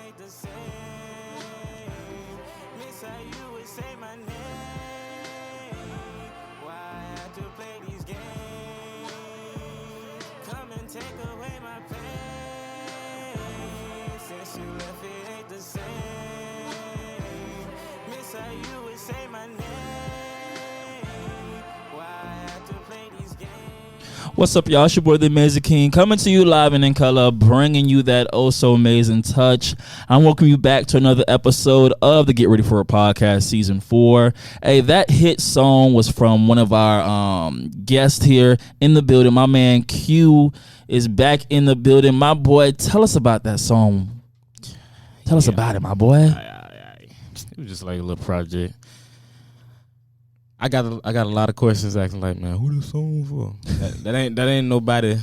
ain't the same. Miss how you would say my name. Why I have to play these games? Come and take away my pain. Since you left, it ain't the same. Miss how you would say my name. Why I have to play these games? What's up, y'all? It's your boy, the Amazing King, coming to you live and in color, bringing you that oh so amazing touch. I welcome you back to another episode of the Get Ready for It podcast, season 4. Hey, that hit song was from one of our guests here in the building. My man Q is back in the building. My boy, tell us about that song. Tell us about it, my boy. It was just like a little project. I got a lot of questions asking like, man, who this song for? that ain't nobody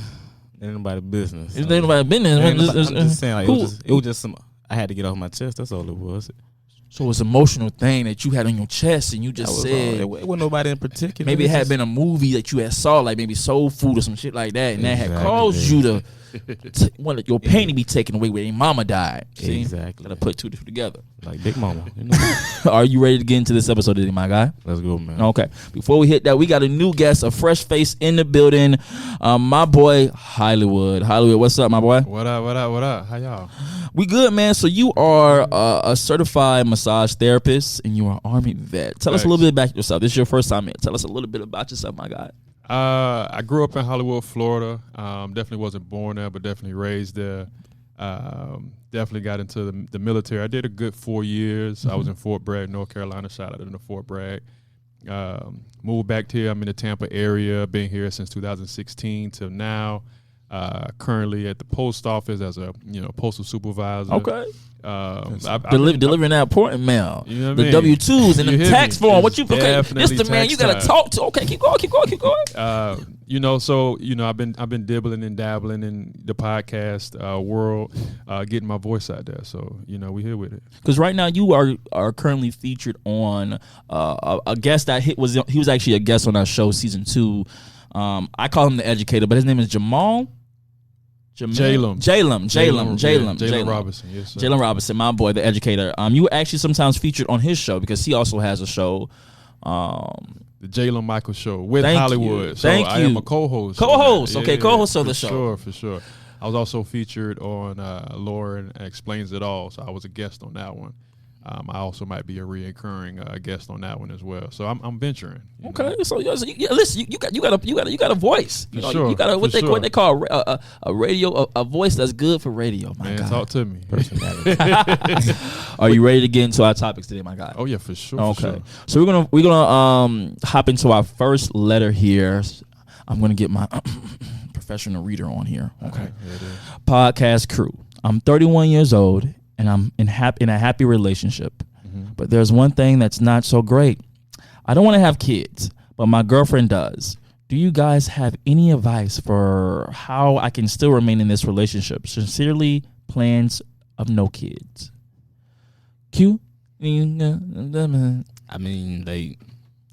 business. It's ain't nobody business. I'm just saying, like, it was just some. I had to get off my chest. That's all it was. So it's an emotional thing that you had on your chest, and you just said it wasn't nobody in particular. maybe it had been a movie that you had saw, like maybe Soul Food or some shit like that, and that had caused you to want your pain to be taken away when your mama died. See? Exactly. Gotta put two together. Like Big Mama. You know? Are you ready to get into this episode today, my guy? Let's go, man. Okay. Before we hit that, we got a new guest, a fresh face in the building. My boy, Hollywood. Hollywood, what's up, my boy? What up? How y'all? We good, man. So you are a certified massage therapist, and you are an Army vet. Tell us a little bit about yourself. This is your first time here. Tell us a little bit about yourself, my guy. I grew up in Hollywood, Florida. Definitely wasn't born there, but definitely raised there. Definitely got into the military. I did a good 4 years. I was in Fort Bragg, North Carolina. Shout out to Fort Bragg. Moved back here. I'm in the Tampa area. Been here since 2016 till now. Currently at the post office as a postal supervisor. Okay. Delivering that important mail. You know what the I mean? W-2s and You the hear tax me? form. What It's you? Okay, definitely this the man tax you gotta time. talk to. Okay, keep going. I've been dibbling and dabbling in the podcast world, getting my voice out there. So we here with it. Because right now you are currently featured on a guest that he was actually a guest on our show season 2. I call him the educator, but his name is Jalen Robinson, yes, sir. Jalen Robinson, my boy, the educator. You were actually sometimes featured on his show because he also has a show. The Jalen Michael Show with Thank Hollywood. you. So Thank I you. am a co-host. Co-host, on that. okay, co-host of the show. For sure. I was also featured on Lauren Explains It All, so I was a guest on that one. I also might be a reoccurring guest on that one as well. So I'm venturing. Okay, so listen, you got a voice. You sure, got what they call a radio a voice that's good for radio. My Man, God. talk to me. Are you ready to get into our topics today, my guy? Oh yeah, for sure. Okay, For sure. so we're gonna hop into our first letter here. I'm gonna get my professional reader on here. Okay, podcast crew. I'm 31 years old and I'm in a happy relationship, but there's one thing that's not so great. I don't want to have kids, but my girlfriend does. Do you guys have any advice for how I can still remain in this relationship? Sincerely, plans of no kids. Q. I mean,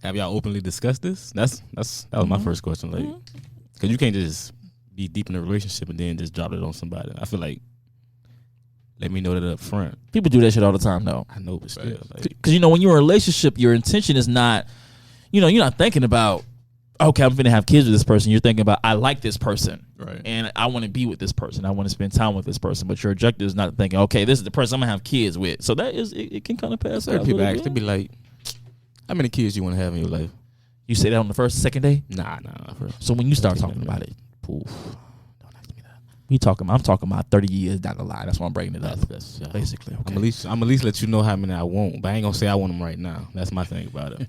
have y'all openly discussed this? That was my first question. Like, because you can't just be deep in a relationship and then just drop it on somebody. I feel like, let me know that up front. People do that shit all the time, though. I know, but still. Because, when you're in a relationship, your intention is not, you're not thinking about, okay, I'm going to have kids with this person. You're thinking about, I like this person. Right. And I want to be with this person. I want to spend time with this person. But your objective is not thinking, okay, this is the person I'm going to have kids with. So that is, it can kind of pass. Certain people actually be like, how many kids you want to have in your life? You say that on the first, second day? Nah. So when you start talking about it, poof. I'm talking about 30 years down the line. That's why I'm breaking it up. That's basically. Okay. I'm at least let you know how many I want, but I ain't gonna say I want them right now. That's my thing about it.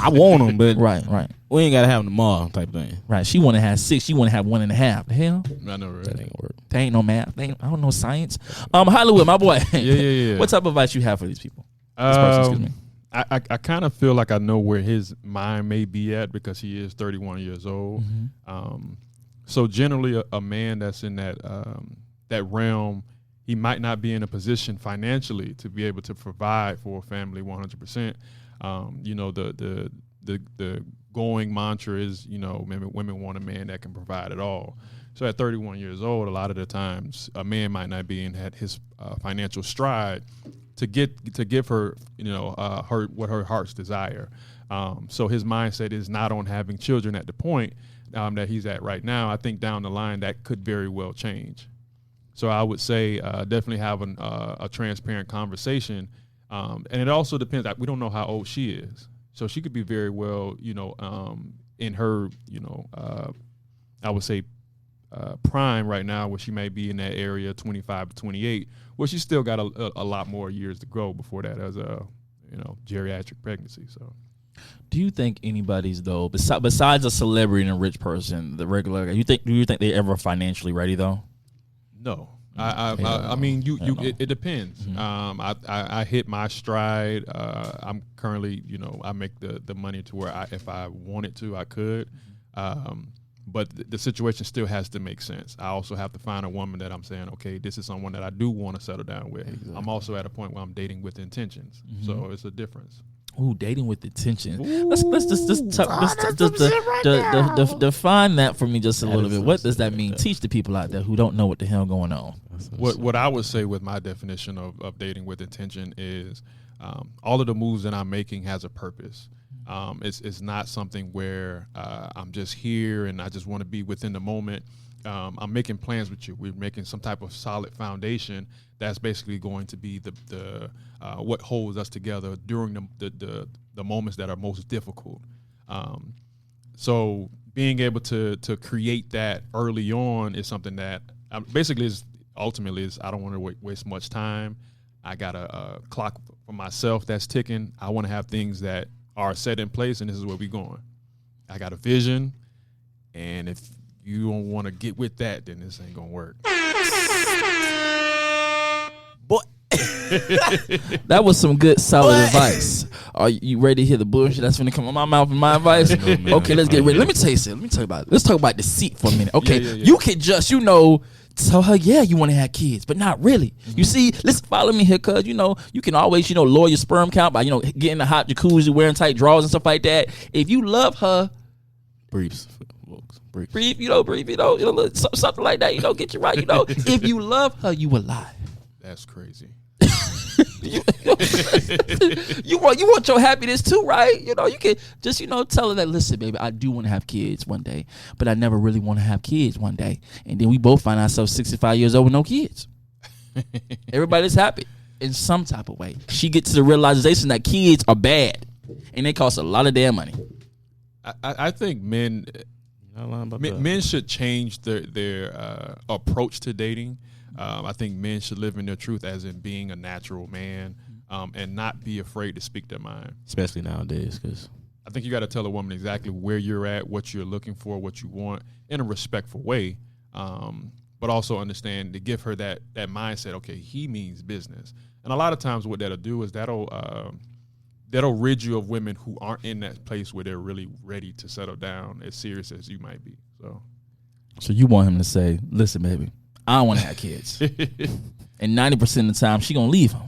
I want them, but right. We ain't gotta have them tomorrow, type thing. Right. She want to have 6. She want to have 1.5. The hell? I know, right? That ain't work. That ain't no math. I don't know science. Hollywood, my boy. Yeah. What type of advice you have for these people? This person, excuse me. I kind of feel like I know where his mind may be at because he is 31 years old. So generally, a man that's in that realm, he might not be in a position financially to be able to provide for a family 100%. The going mantra is, women want a man that can provide it all. So at 31 years old, a lot of the times a man might not be in at his financial stride to give her, her what her heart's desire. So his mindset is not on having children at the point that he's at right now. I think down the line that could very well change. So I would say definitely have a transparent conversation. And it also depends. We don't know how old she is. So she could be very well, in her, I would say prime right now, where she may be in that area, 25 to 28, where she's still got a lot more years to grow before that as a, geriatric pregnancy. So. Do you think anybody's though, besides a celebrity and a rich person, the regular guy, do you think they're ever financially ready though? No. I mean, it depends. Mm-hmm. I hit my stride. I'm currently, I make the money to where if I wanted to, I could. But the situation still has to make sense. I also have to find a woman that I'm saying, okay, this is someone that I do want to settle down with. Exactly. I'm also at a point where I'm dating with intentions. Mm-hmm. So it's a difference. Ooh, dating with intention. Let's just define that for me just a little bit. What does that mean? Teach the people out there who don't know what the hell going on. What I would say with my definition of dating with intention is all of the moves that I'm making has a purpose. It's not something where I'm just here and I just want to be within the moment. I'm making plans with you. We're making some type of solid foundation that's basically going to be the what holds us together during the moments that are most difficult. So being able to create that early on is something that basically is ultimately is I don't want to waste much time. I got a clock for myself that's ticking. I want to have things that are set in place, and this is where we're going. I got a vision, and if you don't want to get with that, then this ain't gonna work. Boy, that was some good solid advice. Are you ready to hear the bullshit that's gonna come out my mouth and my advice? Okay, let's get ready. Let me tell you something. Let's talk about deceit for a minute. Okay, yeah. You can just tell her, yeah, you want to have kids, but not really. Mm-hmm. You see, listen, follow me here, cuz, you can always, lower your sperm count by, getting the hot jacuzzi, wearing tight drawers and stuff like that. If you love her, briefs, brief, something like that, get you right, If you love her, you will lie. That's crazy. you want your happiness too, right? You can just tell her that, listen, baby, I do want to have kids one day, but I never really want to have kids one day. And then we both find ourselves 65 years old with no kids. Everybody's happy in some type of way. She gets to the realization that kids are bad and they cost a lot of damn money. I think men should change their approach to dating. I think men should live in their truth as in being a natural man and not be afraid to speak their mind. Especially nowadays, because I think you got to tell a woman exactly where you're at, what you're looking for, what you want in a respectful way, but also understand to give her that mindset, okay, he means business. And a lot of times what that'll do is that'll rid you of women who aren't in that place where they're really ready to settle down as serious as you might be. So you want him to say, listen, baby, I don't want to have kids. And 90% of the time, she going to leave him.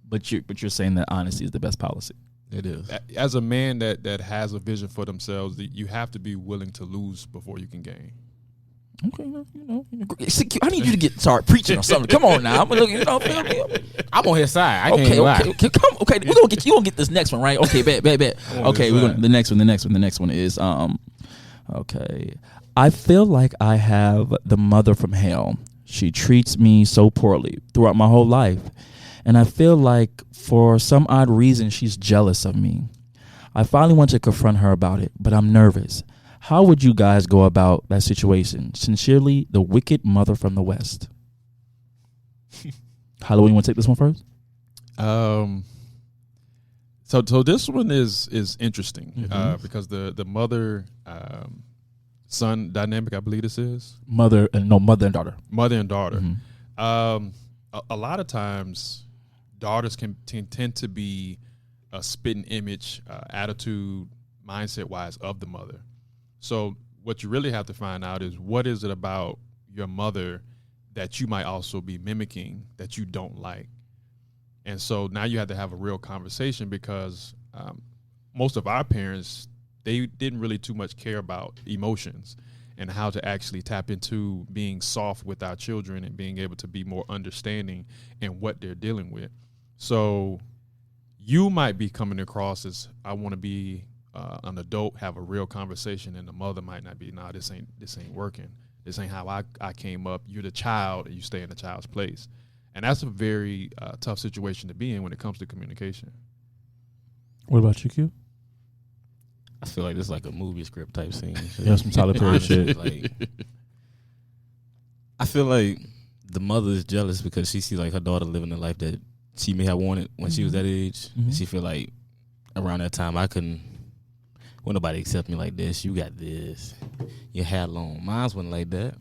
But you're saying that honesty is the best policy. It is. As a man that has a vision for themselves, you have to be willing to lose before you can gain. Okay, I need you to start preaching or something. Come on now, I'm on his side. I can't lie. Okay, you gonna get this next one right? Okay, bet. Okay, the next one is okay. I feel like I have the mother from hell. She treats me so poorly throughout my whole life, and I feel like for some odd reason she's jealous of me. I finally want to confront her about it, but I'm nervous. How would you guys go about that situation? Sincerely, the wicked mother from the West. Halloween, you want to take this one first? So this one is interesting because the mother son dynamic, I believe this is mother and daughter. Mother and daughter. Mm-hmm. A lot of times, daughters can tend to be a spitting image, attitude, mindset wise of the mother. So what you really have to find out is what is it about your mother that you might also be mimicking that you don't like. And so now you have to have a real conversation because most of our parents, they didn't really too much care about emotions. and how to actually tap into being soft with our children and being able to be more understanding in what they're dealing with. So you might be coming across as, I want to be an adult, have a real conversation, and the mother might not be, nah, this ain't working. This ain't how I came up. You're the child, and you stay in the child's place. And that's a very tough situation to be in when it comes to communication. What about you, Q? I feel like this is like a movie script type scene. Yeah, some Tyler Perry shit. Like, I feel like the mother is jealous because she sees like her daughter living the life that she may have wanted when she was that age. Mhm. She feel like around that time won't nobody accept me like this. You got this. Your hair long. Mine wasn't like that.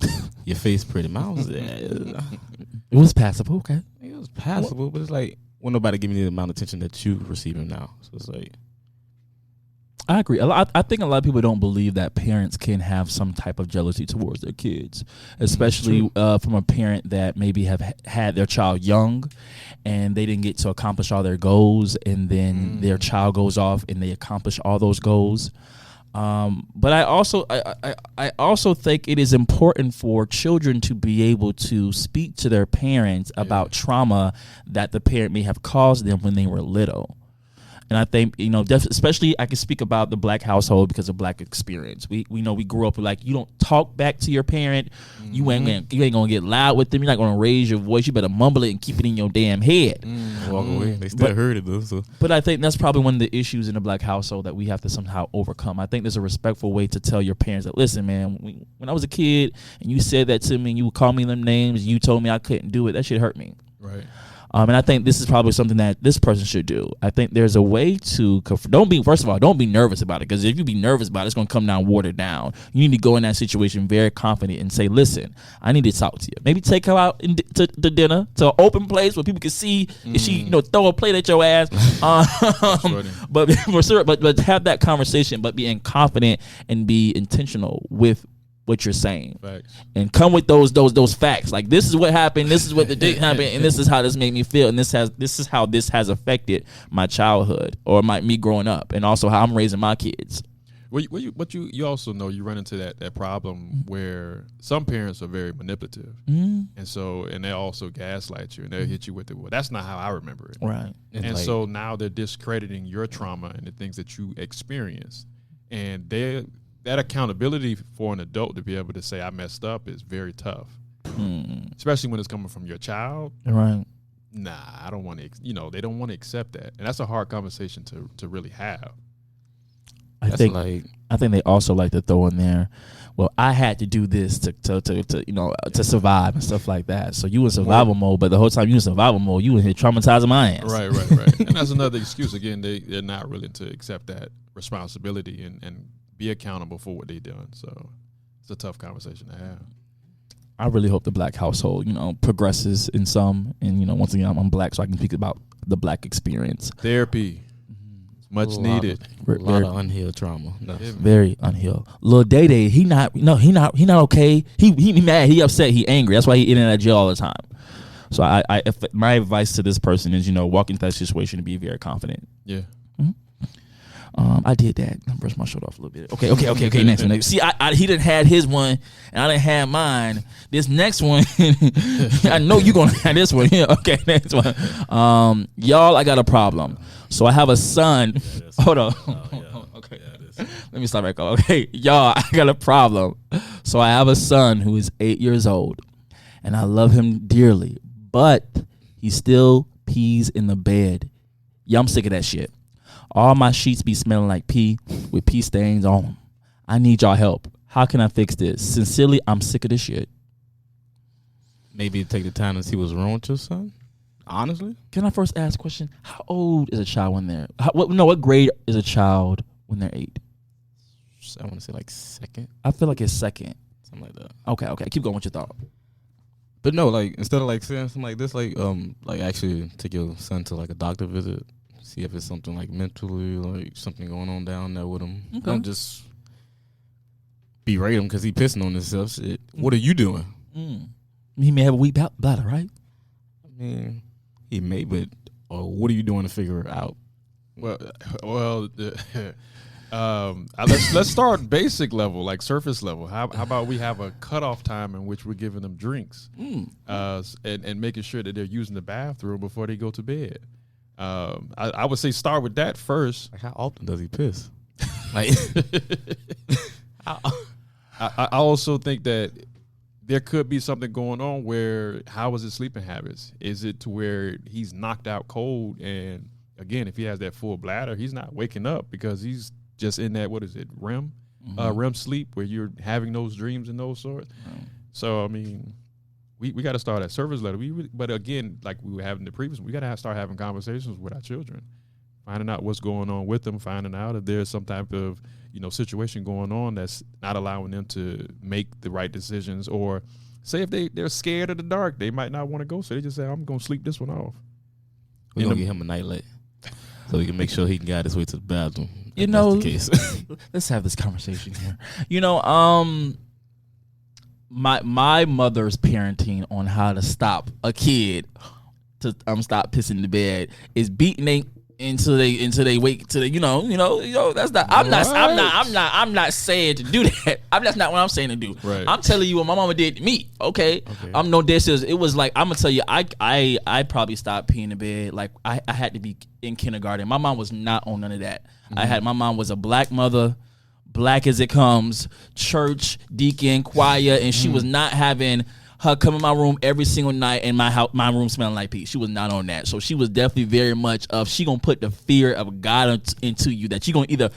Your face pretty. Mine was It was passable, okay. it was passable, but it's like won't nobody give me the amount of attention that you receiving now. So it's like, I agree. I think a lot of people don't believe that parents can have some type of jealousy towards their kids, especially from a parent that maybe have had their child young and they didn't get to accomplish all their goals, and then their child goes off and they accomplish all those goals. But I also think it is important for children to be able to speak to their parents about trauma that the parent may have caused them when they were little. And I think, especially I can speak about the black household because of black experience. We know we grew up with, like, you don't talk back to your parent. You ain't gonna get loud with them. You're not gonna raise your voice. You better mumble it and keep it in your damn head. walk away. They still heard it though. So, But I think that's probably one of the issues in the black household that we have to somehow overcome. I think there's a respectful way to tell your parents that, listen, man, when I was a kid and you said that to me and you would call me them names, you told me I couldn't do it, that shit hurt me. Right. And I think this is probably something that this person should do. I think there's a way to don't be nervous about it, because if you be nervous about it, it's going to come down watered down. You need to go in that situation very confident and say, listen, I need to talk to you. Maybe take her out to dinner, to an open place where people can see if she throw a plate at your ass. But for sure, but have that conversation, but being confident and be intentional with what you're saying. Facts. And come with those facts. Like, this is what happened, this is what the date happened, and this is how this made me feel, and this is how this has affected my childhood or me growing up, and also how I'm raising my kids. Well, you also know you run into that problem where some parents are very manipulative, and they also gaslight you, and they'll hit you with it. Well, that's not how I remember it. Right. And so now they're discrediting your trauma and the things that you experienced, and that accountability for an adult to be able to say I messed up is very tough, especially when it's coming from your child. Right. Nah, I don't want to. They don't want to accept that, and that's a hard conversation to really have. I think they also like to throw in there, well, I had to do this to survive and stuff like that. So you in survival mode, but the whole time you in survival mode, you in here traumatizing my ass. Right. And that's another excuse. Again, they're not willing to accept that responsibility and be accountable for what they're doing. So it's a tough conversation to have. I really hope the black household, progresses in some. And, once again, I'm black, so I can speak about the black experience. Therapy. Much needed. A lot of unhealed trauma. Very unhealed. Lil Day, he not okay. He mad, he upset, he angry. That's why he in and out of jail all the time. So my advice to this person is, walk into that situation and be very confident. Yeah. I did that. I brushed my shirt off a little bit. Okay. Next one. See, he didn't had his one, and I didn't have mine. This next one, I know you're gonna have this one. Yeah. Okay, next one. Y'all, I got a problem. So I have a son. Hold on. Okay. Let me start back up. Okay, y'all, I got a problem. So I have a son who is 8 years old, and I love him dearly, but he still pees in the bed. Yeah, I'm sick of that shit. All my sheets be smelling like pee with pee stains on them. I need y'all help. How can I fix this? Sincerely, I'm sick of this shit. Maybe take the time to see what's wrong with your son. Honestly, can I first ask a question? How old is a child when they're? What grade is a child when they're 8? I want to say like second. I feel like it's second. Something like that. Okay. Keep going with your thought. But no, like instead of like saying something like this, like actually take your son to like a doctor visit. See if it's something like mentally, like something going on down there with him. Okay. Don't just berate him because he pissing on himself. Shit. What are you doing? He may have a weak bladder, right? I mean, he may, but what are you doing to figure it out? Well, Let's start basic level, like surface level. How about we have a cutoff time in which we're giving them drinks, and making sure that they're using the bathroom before they go to bed. I would say start with that first. Like, how often does he piss? Like, I also think that there could be something going on where, how is his sleeping habits? Is it to where he's knocked out cold, and again, if he has that full bladder, he's not waking up because he's just in that, what is it, REM sleep, where you're having those dreams and those sorts. So I mean, we got to start at service level. But again, like we were having the previous, we got to start having conversations with our children, finding out what's going on with them, finding out if there's some type of situation going on that's not allowing them to make the right decisions, or say if they're scared of the dark, they might not want to go, so they just say, I'm gonna sleep this one off. We're gonna get him a nightlight so we can make sure he can guide his way to the bathroom. If That's the case. Let's have this conversation here. My mother's parenting on how to stop a kid to stop pissing the bed is beating they until they wake to the that's not I'm not saying to do that. That's not what I'm saying to do. Right. I'm telling you what my mama did to me. Okay. I'm no dead serious. It was like, I'm gonna tell you, I probably stopped peeing in bed. Like I had to be in kindergarten. My mom was not on none of that. My mom was a black mother, black as it comes, church, deacon, choir, and she was not having her come in my room every single night and my room smelling like pee. She was not on that. So she was definitely very much of, she gonna put the fear of God into you, that you gonna either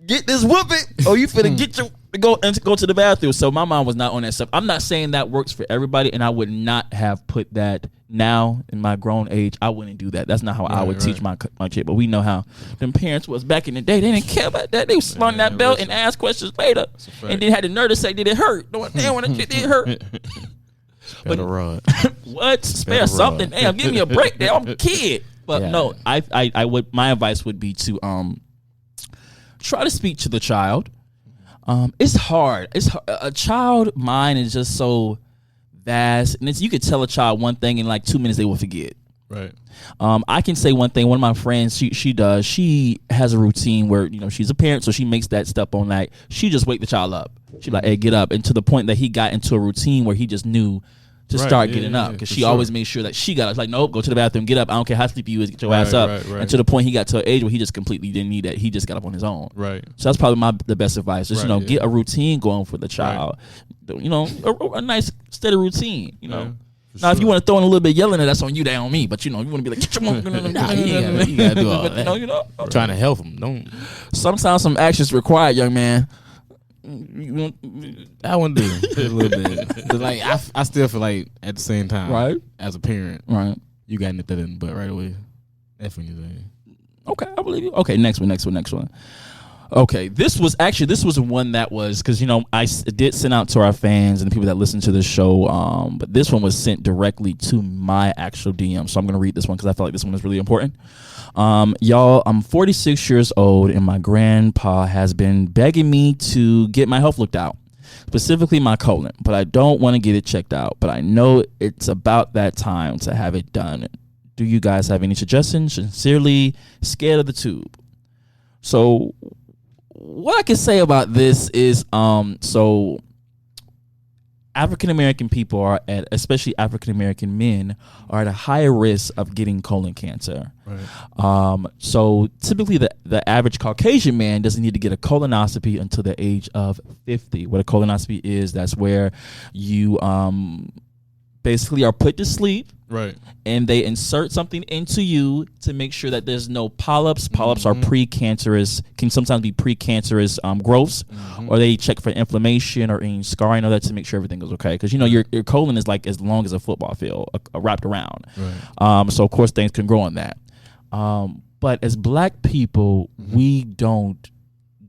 get this whooping or you finna get your go to the bathroom. So my mom was not on that stuff. I'm not saying that works for everybody, and I would not have put that now in my grown age. I wouldn't do that. That's not how I would teach my kid. But we know how them parents was back in the day. They didn't care about that. They slung that belt and asked questions later, and then had the nerve to say, "Did it hurt?" No, damn, when it did hurt. But a rod. What? Spare something? Damn, give me a break there. I'm a kid. But no, I would. My advice would be to try to speak to the child. It's hard. A child mind is just so vast, and you could tell a child one thing in like 2 minutes they will forget. Right. I can say one thing. One of my friends, she has a routine where she's a parent, so she makes that step on night. She just wake the child up. She like, hey, get up, and to the point that he got into a routine where he just knew to start getting up, because she always made sure that she got up. It's like, nope, go to the bathroom, get up. I don't care how sleepy you is, get your ass up. Right. And to the point he got to an age where he just completely didn't need that. He just got up on his own. Right. So that's probably the best advice. Just get a routine going for the child. Right. A nice steady routine. Now, if you want to throw in a little bit yelling, that's on you, that on me. But you want to be like, get your mom. You gotta do all that. I'm trying to help him. Don't. Sometimes some actions required, young man. I wouldn't do a little bit. But like I still feel like at the same time, right? As a parent, right? You got nipped in the butt right away. That's when you say. Okay, I believe you. Okay, next one. Okay, this was one that was, because I did send out to our fans and the people that listen to this show, but this one was sent directly to my actual DM, so I'm gonna read this one because I feel like this one is really important. Y'all, I'm 46 years old and my grandpa has been begging me to get my health looked out, specifically my colon, but I don't want to get it checked out, but I know it's about that time to have it done. Do you guys have any suggestions? Sincerely, Scared of the Tube. So what I can say about this is, so African American people are especially African American men, are at a higher risk of getting colon cancer. Right. So typically the average Caucasian man doesn't need to get a colonoscopy until the age of 50. What a colonoscopy is, that's where you basically are put to sleep. Right. And they insert something into you to make sure that there's no polyps. Polyps are precancerous, can sometimes be precancerous growths, or they check for inflammation or any scarring or that to make sure everything goes okay. Because your colon is like as long as a football field, wrapped around. Right. So of course things can grow on that. But as black people, we don't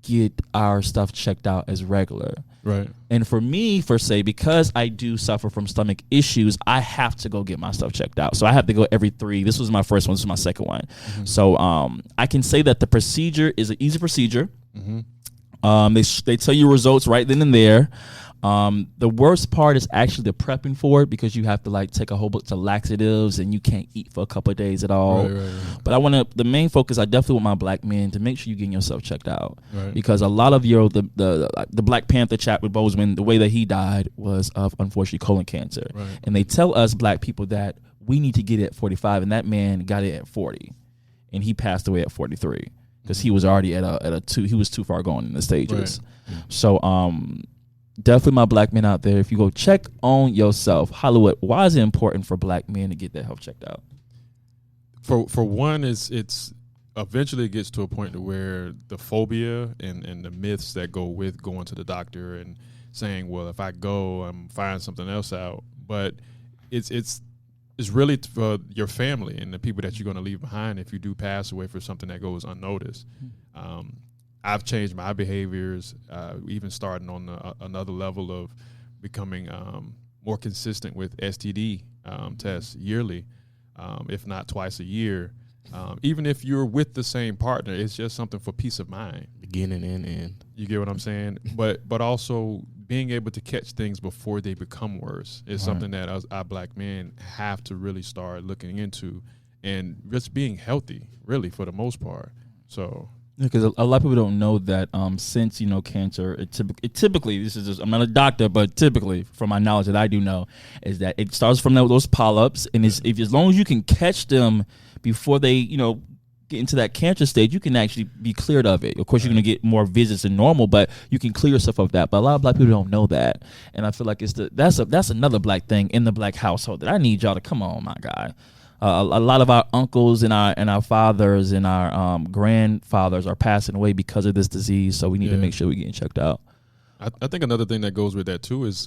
get our stuff checked out as regular. Right. And for me, because I do suffer from stomach issues, I have to go get my stuff checked out. So I have to go every 3. This was my first one. This is my second one. So I can say that the procedure is an easy procedure. They tell you results right then and there. The worst part is actually the prepping for it, because you have to like take a whole bunch of laxatives and you can't eat for a couple of days at all. Right. But the main focus, I definitely want my black men to make sure you're getting yourself checked out, Right. because a lot of the Black Panther chat with Bozeman, the way that he died was of unfortunately colon cancer, Right. and they tell us black people that we need to get it at 45, and that man got it at 40, and he passed away at 43 because he was already he was too far gone in the stages. Right. So definitely my black men out there, if you go check on yourself, Hollywood, why is it important for black men to get their health checked out? For one, it's eventually it gets to a point to where the phobia and the myths that go with going to the doctor and saying, well, if I go, I'm find something else out. But it's really for your family and the people that you're going to leave behind if you do pass away for something that goes unnoticed. I've changed my behaviors, even starting on another level of becoming more consistent with STD tests yearly, if not twice a year. Even if you're with the same partner, it's just something for peace of mind. Beginning and end. You get what I'm saying? But also being able to catch things before they become worse is something that our black men have to really start looking into, and just being healthy, really, for the most part. So. Because a lot of people don't know that since, cancer, it typically, this is just, I'm not a doctor, but typically, from my knowledge that I do know, is that it starts from those polyps, and as long as you can catch them before they, get into that cancer stage, you can actually be cleared of it. Of course, you're going to get more visits than normal, but you can clear yourself of that. But a lot of black people don't know that, and I feel like that's another black thing in the black household that I need y'all to come on, my guy. A lot of our uncles and our fathers and our grandfathers are passing away because of this disease, so we need to make sure we're getting checked out. I think another thing that goes with that too is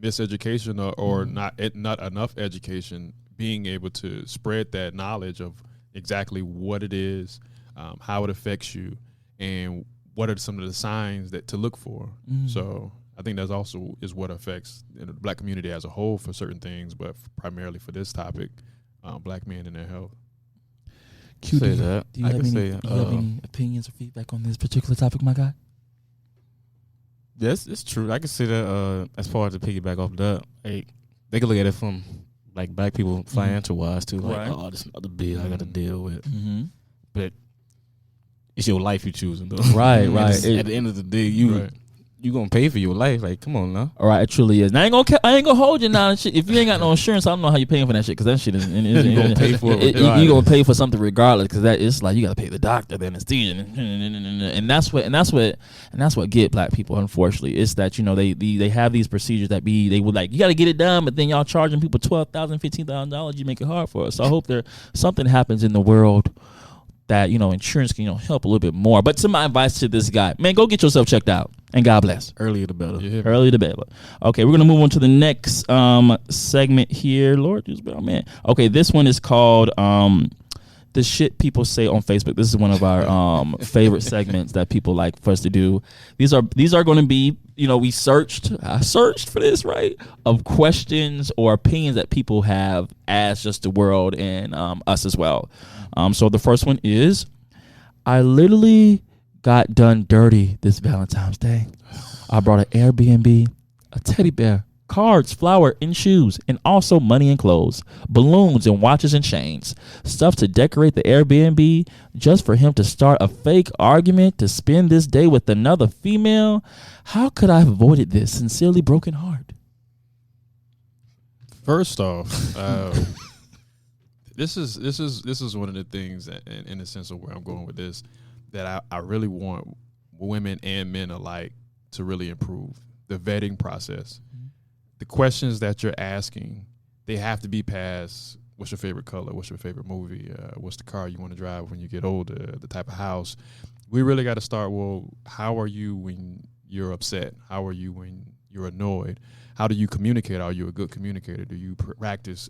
miseducation or not enough education, being able to spread that knowledge of exactly what it is, how it affects you, and what are some of the signs that to look for. So I think that's also is what affects the black community as a whole for certain things, but primarily for this topic. Black men and their health. Q, say that. Do you I have can any, say, do you have any opinions or feedback on this particular topic, my guy? Yes, it's true. I can say that as far as to piggyback off that, they can look at it from like black people financial wise too. Like, Right. oh, this another bill I got to deal with. Mm-hmm. But it's your life you choosing though. Right, And right. at the end of the day, you gonna pay for your life. Like, come on now. All right, it truly is. Now, I ain't gonna hold you now. And shit. If you ain't got no insurance, I don't know how you paying for that shit. Because that shit is You gonna pay for it you regardless. gonna pay for something regardless. Because that it's like you gotta pay the doctor, the anesthesia, and that's what get black people. Unfortunately, it's that they have these procedures that they would like you gotta get it done, but then y'all charging people $12,000, $15,000. You make it hard for us. So I hope something happens in the world that insurance can help a little bit more. But to my advice to this guy, man, go get yourself checked out, and God bless. Earlier the better. Yeah. Early the better. Okay, we're gonna move on to the next segment here. Lord, just man. Okay, this one is called the shit people say on Facebook. This is one of our favorite segments that people like for us to do. These are going to be I searched for this, right, of questions or opinions that people have as just the world and us as well. So the first one is, I literally got done dirty this Valentine's Day. I brought an Airbnb, a teddy bear, cards, flour, and shoes, and also money and clothes, balloons and watches and chains, stuff to decorate the Airbnb just for him to start a fake argument to spend this day with another female. How could I have avoided this? Sincerely, broken heart. First off, this is one of the things that, in the sense of where I'm going with this, that I really want women and men alike to really improve the vetting process. The questions that you're asking, they have to be past what's your favorite color, what's your favorite movie, what's the car you want to drive when you get older, the type of house. We really got to start, well, how are you when you're upset? How are you when you're annoyed? How do you communicate? Are you a good communicator? Do you practice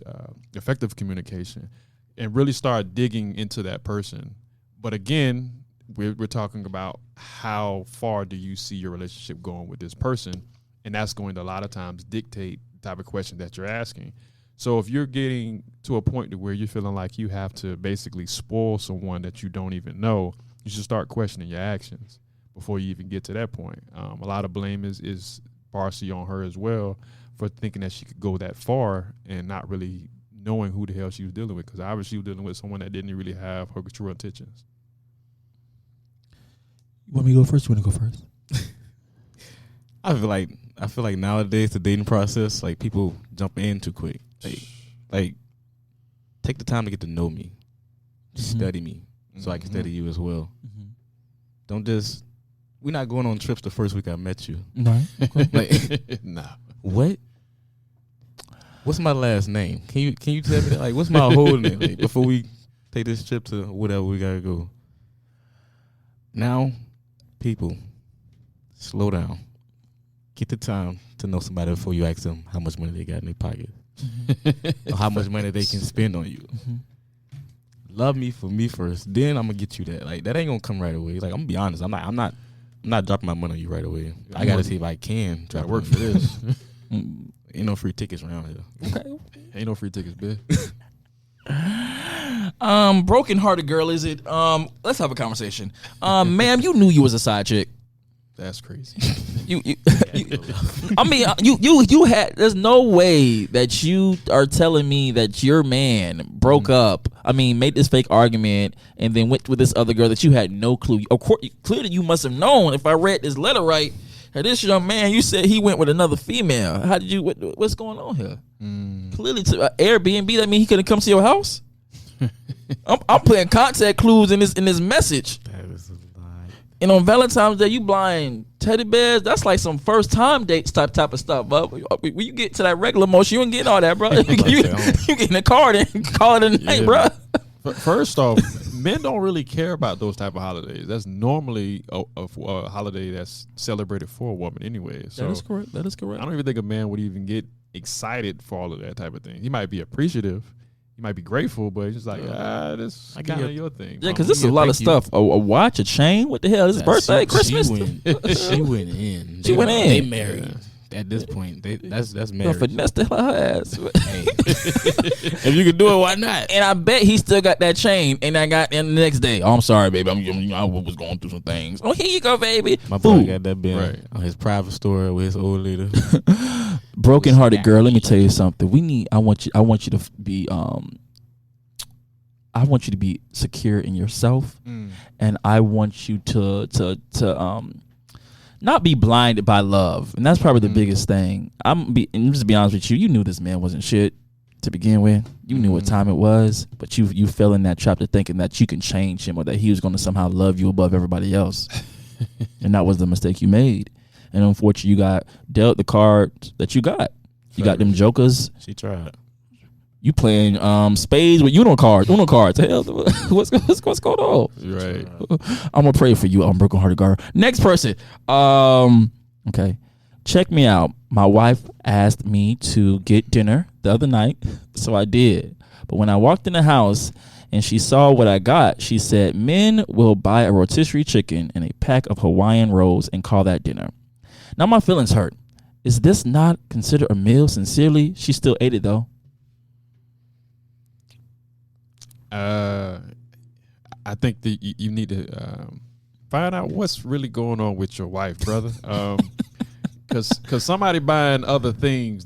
effective communication? And really start digging into that person. But again, we're talking about how far do you see your relationship going with this person? And that's going to a lot of times dictate the type of question that you're asking. So if you're getting to a point to where you're feeling like you have to basically spoil someone that you don't even know, you should start questioning your actions before you even get to that point. A lot of blame is Barcy on her as well for thinking that she could go that far and not really knowing who the hell she was dealing with, because obviously she was dealing with someone that didn't really have her true intentions. You want me to go first? You want to go first? I feel like nowadays the dating process, like people jump in too quick. Like take the time to get to know me, study me, so I can study you as well. Don't just. We're not going on trips the first week I met you. No. Okay. Like, Nah. what? What's my last name? Can you tell me that? Like, what's my whole name? Like, before we take this trip to whatever we gotta go. Now, people, slow down. Get the time to know somebody before you ask them how much money they got in their pocket, or how much money they can spend on you. Love me for me first, then I'm gonna get you that. Like, that ain't gonna come right away. Like, I'm gonna be honest. I'm not dropping my money on you right away. I gotta see if I can drop work money. for this. Ain't no free tickets around here. Okay. Ain't no free tickets, bitch. Broken hearted girl, is it? Let's have a conversation. Ma'am, you knew you was a side chick. That's crazy. I mean, you had. There's no way that you are telling me that your man broke up. I mean, made this fake argument and then went with this other girl that you had no clue. Of course, clearly you must have known. If I read this letter right, that this young man, you said he went with another female. How did you? What's going on here? Clearly, to Airbnb. That mean he couldn't come to your house. I'm putting contact clues in this message. That is a lie. And on Valentine's Day, you buying teddy bears. That's like some first time dates type of stuff. But when you get to that regular motion, you ain't getting all that, bro. you get in the car and call it a night, bro. First off, men don't really care about those type of holidays. That's normally a holiday that's celebrated for a woman anyway. So That is correct. That is correct. I don't even think a man would even get excited for all of that type of thing. He might be appreciative. He might be grateful, but he's just like, this kind of your thing. Yeah, because this is a lot of stuff. A watch, a chain. What the hell? Is his birthday, Christmas? She went in. She went in. They married. At this point, that's Yo, marriage. finesse the hell out her ass. Hey. If you can do it, why not? And I bet he still got that chain. And I got in the next day. Oh, I'm sorry, baby. I was going through some things. Oh, here you go, baby. My boy Food. got that bit on his private store with his old lady. Broken hearted girl. Let me tell you something. I want you to be I want you to be secure in yourself, and I want you to not be blinded by love, and that's probably the biggest thing. And just to be honest with you, you knew this man wasn't shit to begin with. You knew what time it was, but you fell in that trap to thinking that you can change him or that he was going to somehow love you above everybody else, and that was the mistake you made. And unfortunately, you got dealt the cards that you got. You got them jokers. She tried. You playing spades with Uno cards. Hell, what's going on? Right. I'm gonna pray for you, broken hearted girl. Next person. Okay. Check me out. My wife asked me to get dinner the other night, so I did. But when I walked in the house and she saw what I got, she said, "Men will buy a rotisserie chicken and a pack of Hawaiian rolls and call that dinner." Now my feelings hurt. Is this not considered a meal? Sincerely, she still ate it though. I think that you need to find out what's really going on with your wife, brother. Because somebody buying other things,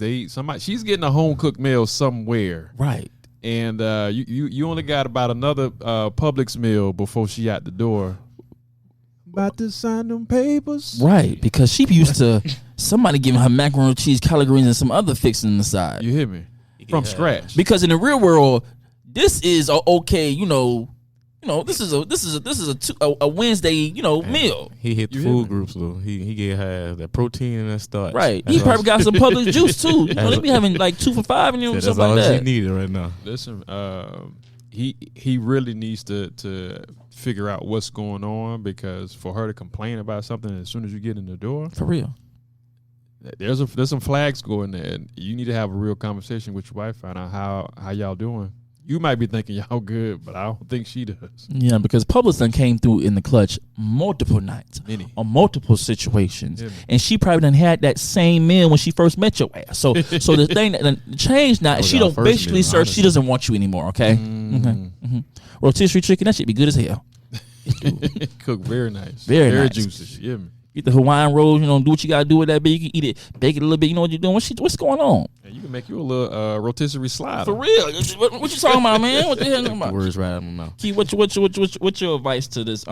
she's getting a home cooked meal somewhere, Right. and you only got about another Publix meal before she out the door. About to sign them papers, Right, because she used to somebody giving her macaroni and cheese, collard greens, and some other fixing on the side. You hear me? From scratch. Because in the real world, this is okay. This is a Wednesday meal. He hit the food groups though. He gave her that protein and that starch. Right. He probably got some Publix juice too. They be having like 2 for $5 and That's something all like she that. needed right now. Listen, he really needs to figure out what's going on, because for her to complain about something as soon as you get in the door, For real. there's some flags going there, and you need to have a real conversation with your wife, find out how y'all doing. You might be thinking y'all good, but I don't think she does. Yeah, because Publix done came through in the clutch multiple nights on multiple situations, and she probably done had that same meal when she first met your ass. So the thing that done changed now, she don't basically search. She doesn't want you anymore. Okay. Rotisserie chicken, that should be good as hell. Cook very nice, Very nice. juicy. You hear me? Get the Hawaiian rolls, do what you gotta do with that bit. You can eat it, bake it a little bit. You know what you're doing. What's going on? And you can make you a little rotisserie slider. For real. What you talking about, man? What the hell? The words right out of my mouth. Key, what's your advice to this?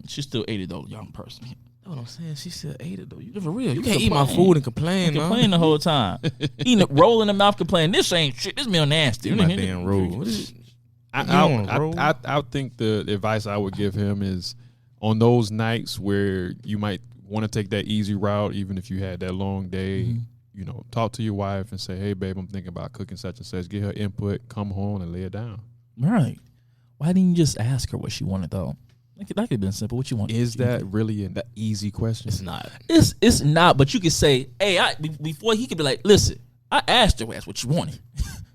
She still ate it though, young person. That's what I'm saying. She still ate it though. You for real. You can't can't eat my food and complain, man. Complain the whole time. Eating it, roll in the mouth, complaining. This ain't shit. This meal nasty. My damn roll. What is it? I think the advice I would give him is on those nights where you might want to take that easy route, even if you had that long day, talk to your wife and say, hey, babe, I'm thinking about cooking such and such. Get her input, come home and lay it down. Right. Why didn't you just ask her what she wanted, though? That could have been simple. What you want? Is that really an easy question? It's not. It's not, but you could say, hey, before he could be like, listen, I asked her what you wanted.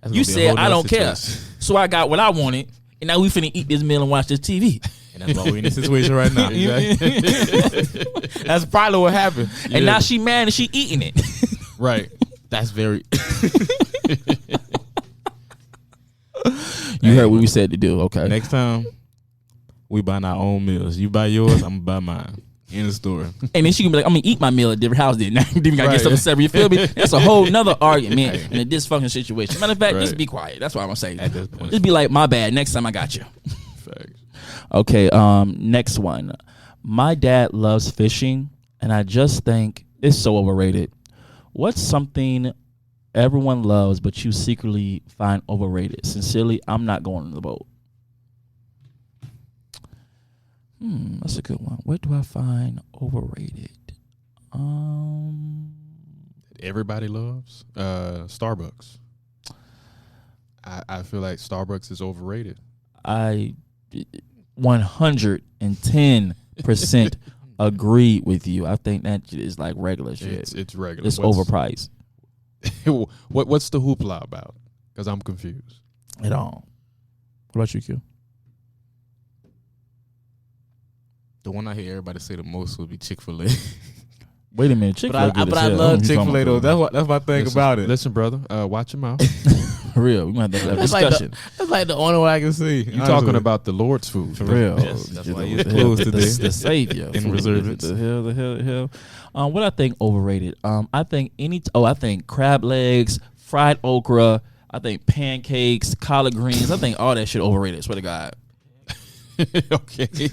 You said, I don't care. So I got what I wanted, and now we finna eat this meal and watch this TV. And that's why we're in this situation right now. That's probably what happened. And now she mad and she eating it. Right. That's very. You heard what we said to do, okay? Next time, we buying our own meals. You buy yours, I'm gonna buy mine. In the store. And then she can be like, I'm gonna eat my meal at different house then. Now you gotta get something separate. You feel me? That's a whole nother argument in a dysfunctional situation. Matter of fact, just be quiet. That's what I'm gonna say. At this point. Just be like, my bad. Next time I got you. Facts. Okay, next one. My dad loves fishing, and I just think it's so overrated. What's something everyone loves but you secretly find overrated? Sincerely, I'm not going on the boat. That's a good one. What do I find overrated? Everybody loves Starbucks. I feel like Starbucks is overrated. I 110% agree with you. I think that is like regular shit. It's regular. It's overpriced. What's the hoopla about? Because I'm confused. At all. What about you, Q? The one I hear everybody say the most would be Chick-fil-A. Wait a minute, Chick-fil-A. But I love Chick-fil-A though. That's my thing about it. Listen, brother, watch your mouth. For real, we might have to have a discussion. That's like the only one I can see. You talking about the Lord's food. For real. Yes, that's why he's closed today. The Savior. In reservance. The hell. What I think overrated. I think I think crab legs, fried okra, I think pancakes, collard greens. I think all that shit overrated. I swear to God. Okay.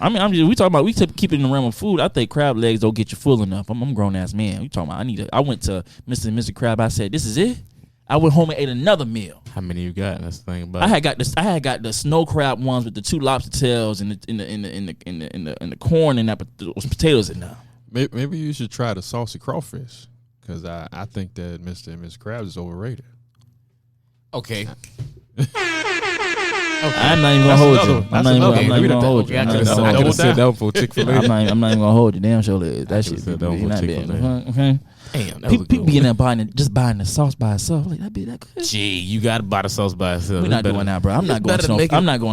I mean, we keep it in the realm of food. I think crab legs don't get you full enough. I'm a grown ass man. You talking about? I went to Mr. and Mrs. Crab. I said, this is it. I went home and ate another meal. How many you got? That's the thing about. I had got the snow crab ones with the 2 lobster tails and the corn and those potatoes in there. Maybe you should try the saucy crawfish because I think that Mr. and Mrs. Krabs is overrated. Okay. I'm not even gonna hold you. I'm not even gonna hold you. I could have said that for Chick-fil-A. I'm not even gonna hold you. Damn sure that shit. said that one for Chick-fil-A. Okay. Damn, that was a good People be in one. there buying the sauce by itself. Like that be that good. Gee, you got to buy the sauce by itself. We're not doing that, bro. I'm not going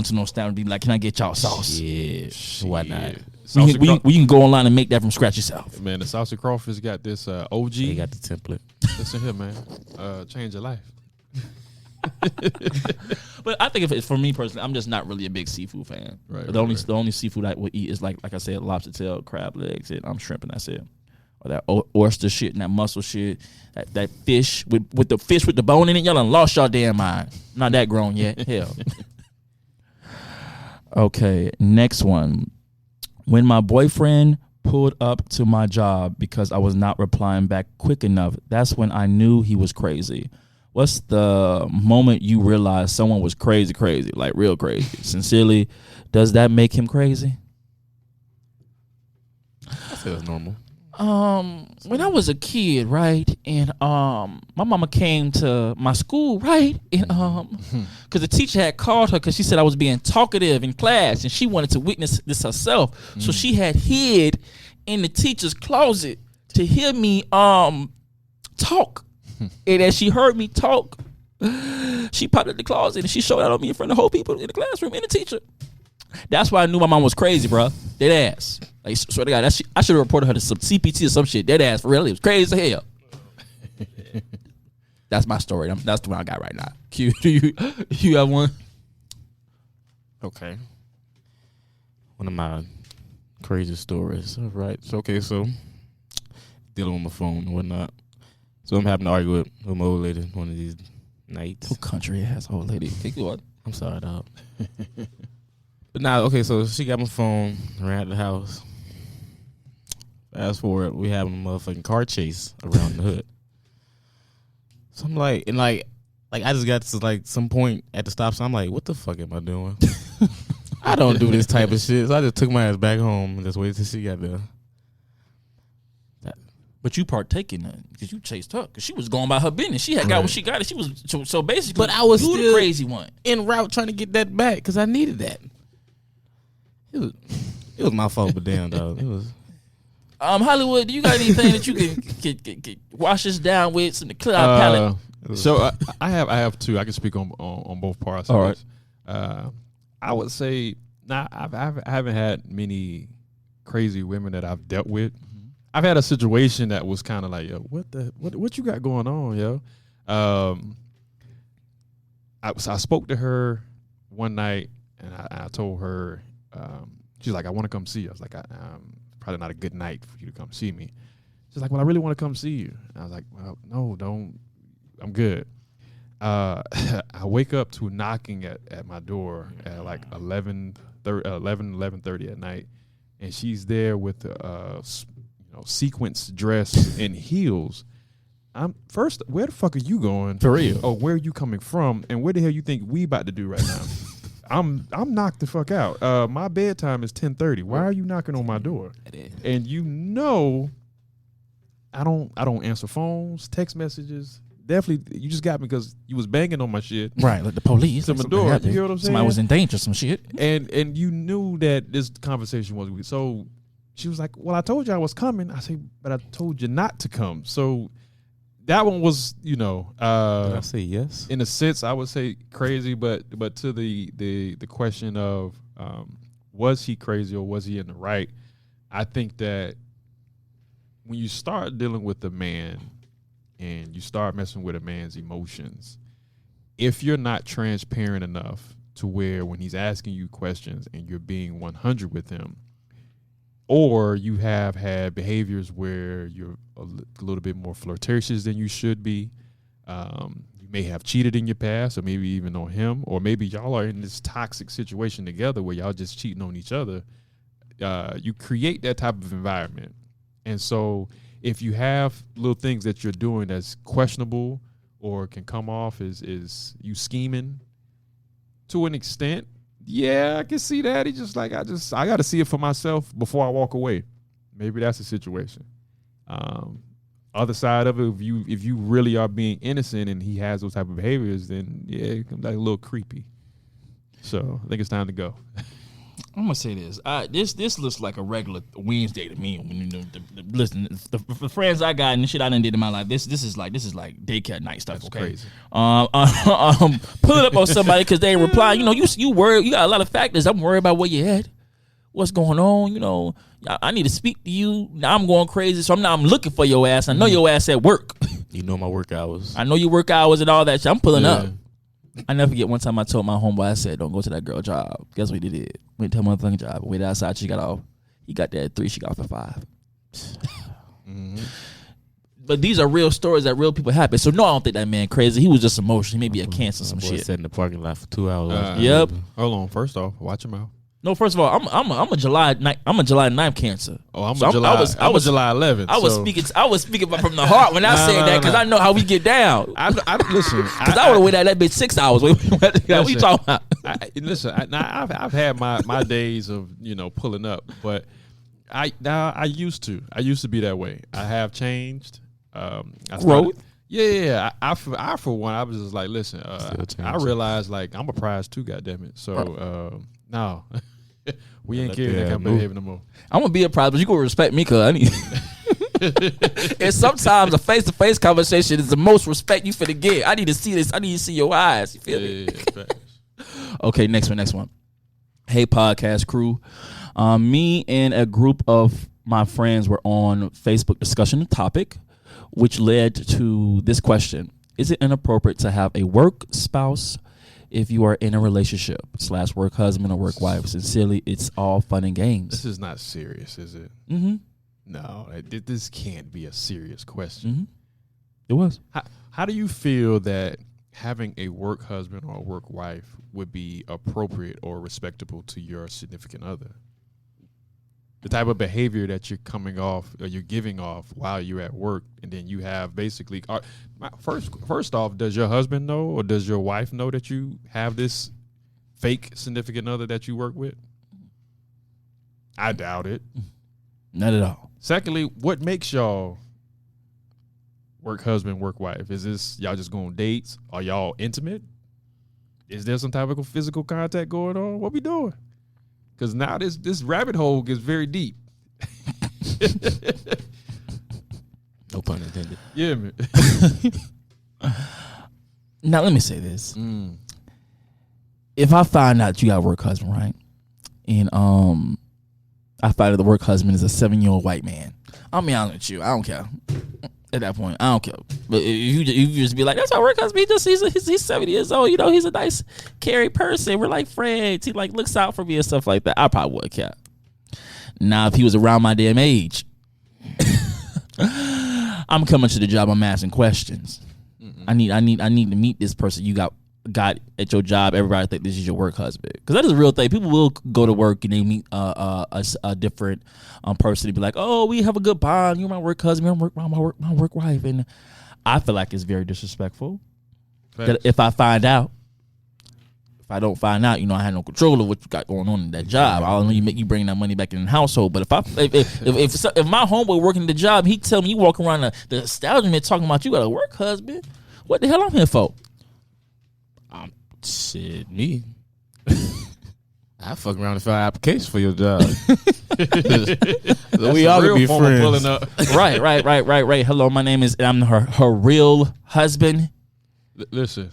to no stand and be like, can I get y'all sauce? Yeah, why not? We can go online and make that from scratch yourself. Man, the saucy crawfish got this OG. They got the template. Listen here, man. Change your life. But I think if it's for me personally, I'm just not really a big seafood fan. Right, The only seafood I would eat is like I said, lobster tail, crab legs, and shrimp, and that's it. Or that oyster shit and that mussel shit, that fish with the fish with the bone in it. Y'all done lost y'all damn mind. Not that grown yet. Hell. Okay, next one. When my boyfriend pulled up to my job because I was not replying back quick enough, that's when I knew he was crazy. What's the moment you realize someone was crazy, like real crazy? Sincerely, does that make him crazy? I say it's normal. When I was a kid, right, and my mama came to my school, right, and because the teacher had called her because she said I was being talkative in class, and she wanted to witness this herself, so she had hid in the teacher's closet to hear me talk, and as she heard me talk, she popped out the closet and she showed out on me in front of the whole people in the classroom and the teacher. That's why I knew my mom was crazy, bro. Dead ass. Like, swear to God, I should have reported her to some CPT or some shit. Dead ass, for real. It was crazy as hell. That's my story. That's the one I got right now. Q, do you have one? Okay. One of my crazy stories. All right. So okay, so dealing with my phone and whatnot. So I'm having to argue with my old lady one of these nights. What country has old lady? What? I'm sorry, dog. But now, okay, so she got my phone, ran out the house. Fast forward, we having a motherfucking car chase around the hood. So I'm like, and like I just got to like some point at the stop sign. I'm like, what the fuck am I doing? I don't do this type of shit. So I just took my ass back home and just waited till she got there. But you partake in that because you chased her because she was going by her business. She had got what she got. And she was so basically. But I was you still the crazy one en route trying to get that back because I needed that. It was my fault, but damn, dog, it was. Hollywood, do you got anything that you can wash us down with some to clear our palate? So I have two. I can speak on both parts. All right. I would say I haven't had many crazy women that I've dealt with. I've had a situation that was kind of like, yo, what you got going on, yo? I spoke to her one night and I told her, she's like, I want to come see you. I was like, probably not a good night for you to come see me. She's like, well, I really want to come see you. And I was like, well, no, don't. I'm good. I wake up to knocking at my door at like 11:30 at night, and she's there with sequence dress and heels. First, where the fuck are you going? For real. Or where are you coming from? And what the hell you think we about to do right now? I'm knocked the fuck out. My bedtime is 10:30. Why are you knocking on my door? And I don't answer phones, text messages. Definitely, you just got me because you was banging on my shit. Right, like the police. To my door. You hear what I'm saying? Somebody was in danger, some shit. And you knew that this conversation was weird. So she was like, well, I told you I was coming. I say, but I told you not to come. So that one was, Did I say yes? In a sense, I would say crazy, but to the question of was he crazy or was he in the right? I think that when you start dealing with a man and you start messing with a man's emotions, if you're not transparent enough to where when he's asking you questions and you're being 100 with him, or you have had behaviors where you're a little bit more flirtatious than you should be, you may have cheated in your past, or maybe even on him, or maybe y'all are in this toxic situation together where y'all just cheating on each other, you create that type of environment. And so if you have little things that you're doing that's questionable or can come off as you scheming to an extent, yeah, I can see that. He's just like, I got to see it for myself before I walk away. Maybe that's the situation. Other side of it, if you really are being innocent and he has those type of behaviors, then yeah, it comes like a little creepy. So I think it's time to go. I'm gonna say this. This looks like a regular Wednesday to me. Listen, the friends I got and the shit I done did in my life. This is like daycare night stuff. That's okay, crazy. Pull it up on somebody because they ain't reply. You worry. You got a lot of factors. I'm worried about where you at, what's going on. I need to speak to you. Now I'm going crazy, so I'm looking for your ass. I know your ass at work. You know my work hours. I know your work hours and all that shit. I'm pulling up. I never forget one time I told my homeboy, I said, don't go to that girl job. Guess what he did? Went to her motherfucking job. Waited outside. She got off. He got there at 3. She got off at 5. Mm-hmm. But these are real stories that real people happen. So no, I don't think that man crazy. He was just emotional. He may be a cancer, some shit. Sat in the parking lot for 2 hours. Yep. Hold on. First off, watch him out. No, first of all, I'm a July 9th cancer. Oh, I'm a July 11th. I was speaking from the heart when I said that because I know how we get down. Listen, because I would have waited that bitch 6 hours. What you talking about? I've had my days of pulling up, but I used to be that way. I have changed. Growth. Yeah. I for one, I was just like, listen, I realized like I'm a prize too, goddammit. So no. We ain't carrying that kind of behavior no more. I'm gonna be a prize, but you gonna respect me because I need. And sometimes a face-to-face conversation is the most respect you finna get. I need to see this. I need to see your eyes. You feel me? Okay, next one. Hey, podcast crew. Me and a group of my friends were on Facebook discussing the topic, which led to this question: is it inappropriate to have a work spouse if you are in a relationship / work husband or work wife. Sincerely, it's all fun and games. This is not serious, is it? Mm-hmm. No, this can't be a serious question. It was. How do you feel that having a work husband or a work wife would be appropriate or respectable to your significant other? The type of behavior that you're coming off or you're giving off while you're at work, and then you have basically first off, does your husband know or does your wife know that you have this fake significant other that you work with? I doubt it. Not at all. Secondly, what makes y'all work husband, work wife? Is this y'all just going on dates? Are y'all intimate? Is there some type of physical contact going on? What we doing? Because now this rabbit hole gets very deep. No pun intended. Yeah, man. Now let me say this: if I find out you got a work husband, right, and I find out the work husband is a 7-year-old white man, I'll be honest with you, I don't care. At that point, I don't care. But if you just be like, that's our work husband. He's 70 years old. You know, he's a nice, caring person. We're like friends. He like looks out for me and stuff like that. I probably would care. Now, if he was around my damn age, I'm coming to the job. I'm asking questions. I need to meet this person you got at your job. Everybody think this is your work husband, because that is a real thing. People will go to work and they meet a different person and be like, oh, we have a good bond. You're my work husband. I'm my work wife. And I feel like it's very disrespectful. That if I don't find out, you know, I had no control of what you got going on in that job. I don't know you bring that money back in the household. But if my homeboy working the job, he tell me you walk around the establishment talking about you got a work husband, what the hell I'm here for? Shit, me. I fuck around and fill out applications for your job. So we all could be friends. Right. Hello, my name is, and I'm her real husband. Listen,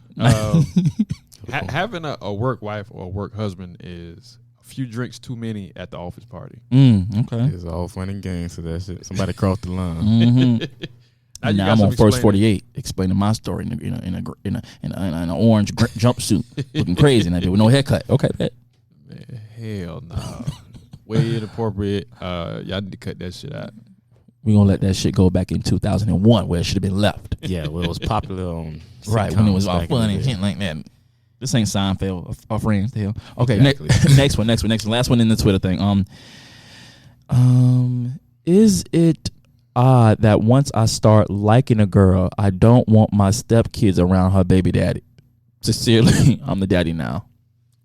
having a work wife or a work husband is a few drinks too many at the office party. Okay. It's all fun and games. So that shit. Somebody crossed the line. Mm-hmm. Now I'm on First 48 explaining my story in an orange jumpsuit, looking crazy, and I did with no haircut. Okay, bet. Man, hell no. Way inappropriate. Y'all need to cut that shit out. We're gonna let that shit go back in 2001 where it should have been left. Yeah, well, it was popular on right when it was all fun and shit like that. This ain't Seinfeld or Friends. Hell. Okay, exactly. next one. Last one in the Twitter thing. Is it odd that once I start liking a girl, I don't want my stepkids around her baby daddy? Sincerely, I'm the daddy now.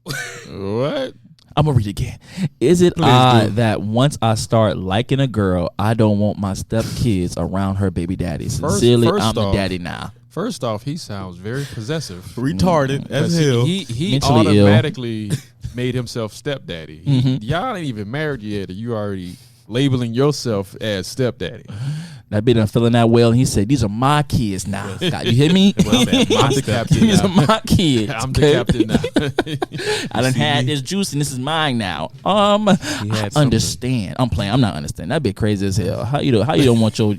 What? I'm gonna read it again. Is it odd that once I start liking a girl, I don't want my stepkids around her baby daddy? Sincerely, I'm the daddy now. First off, he sounds very possessive. Retarded as hell. He Mentally automatically made himself stepdaddy. Y'all ain't even married yet, and you already labeling yourself as stepdaddy. That bitch done feeling that well, and he said, "These are my kids now." God, you hear me? Well, I'm the captain. These are my kids. I'm the captain now. I done had this juice, and this is mine now. I understand. I'm playing. I'm not understanding. That bitch crazy as hell. How you don't want your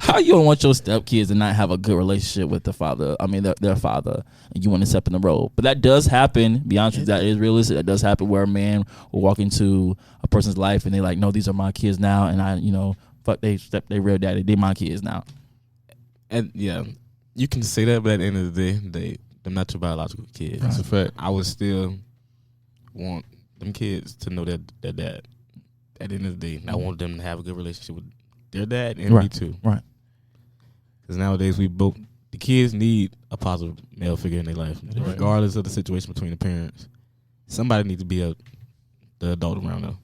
how you don't want your stepkids to not have a good relationship with the father? I mean, their father, and you want to step in the role. But that does happen. Be honest with you, that is realistic. That does happen where a man will walk into a person's life and they're like, "No, these are my kids now," and I, fuck, they real daddy. They my kids now. And yeah, you can say that, but at the end of the day, they're not your biological kids. That's a fact. I would still want them kids to know that their dad. At the end of the day, I want them to have a good relationship with their dad and me too. Right. Because nowadays the kids need a positive male figure in their life, regardless of the situation between the parents. Somebody needs to be the adult around them.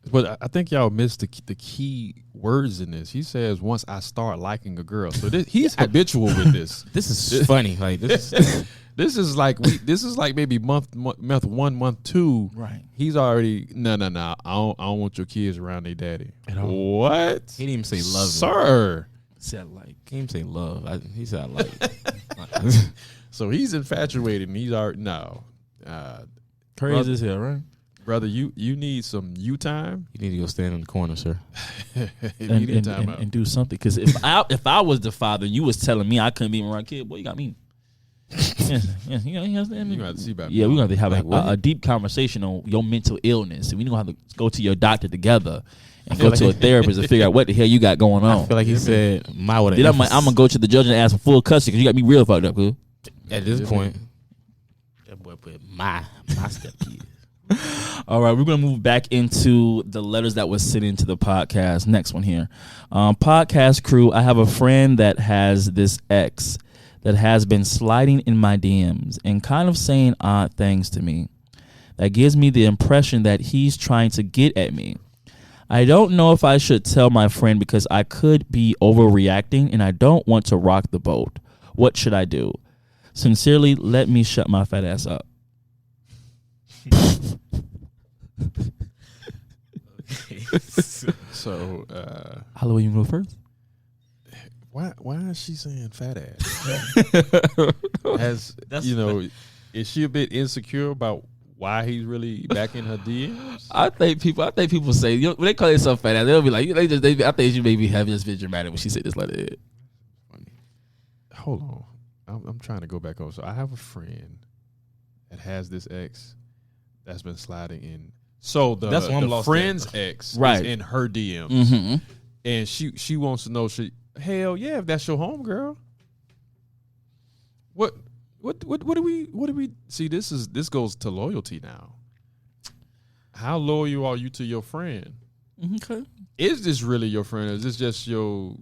But I think y'all missed the key words in this. He says, once I start liking a girl. So he's habitual with this. This is funny. Like this is like maybe month 1, month 2. Right. He's already no. I don't want your kids around their daddy. What? He didn't even say love, sir. Said like. He didn't say love. He said I like. So he's infatuated, and he's already Crazy as hell, right? Brother, you need some you time. You need to go stand in the corner, sir. and do something. Because if I was the father, you was telling me I couldn't be around kid. Boy, you got me. Yes, you know what I'm saying? You gonna have to see about Yeah, me. we're going to have Like what? a deep conversation on your mental illness. And we're going to have to go to your doctor together and feel go to a like- therapist and figure out what the hell you got going I on. feel like he said my with an Then I'm emphasis. going to go to the judge and ask for full custody because you got me real fucked up, cool? At this point, that boy put my stepkids. All right, we're going to move back into the letters that was sent into the podcast. Next one here. Podcast crew, I have a friend that has this ex that has been sliding in my DMs and kind of saying odd things to me. That gives me the impression that he's trying to get at me. I don't know if I should tell my friend because I could be overreacting and I don't want to rock the boat. What should I do? Sincerely, let me shut my fat ass up. So Holloway, you go first? why is she saying fat ass? Is she a bit insecure about why he's really back in her DMs? I think people say, you know, when they call themselves fat ass, they'll be like, I think you maybe have just been dramatic when she said this like that. Hold on. I'm trying to go back over. So I have a friend that has this ex that's been sliding in. So That's why I'm the lost friend's ex Right. is in her DMs. Mm-hmm. And she wants to know, hell yeah, if that's your home girl. What do we see? This goes to loyalty now. How loyal are you to your friend? Okay. Is this really your friend, or is this just your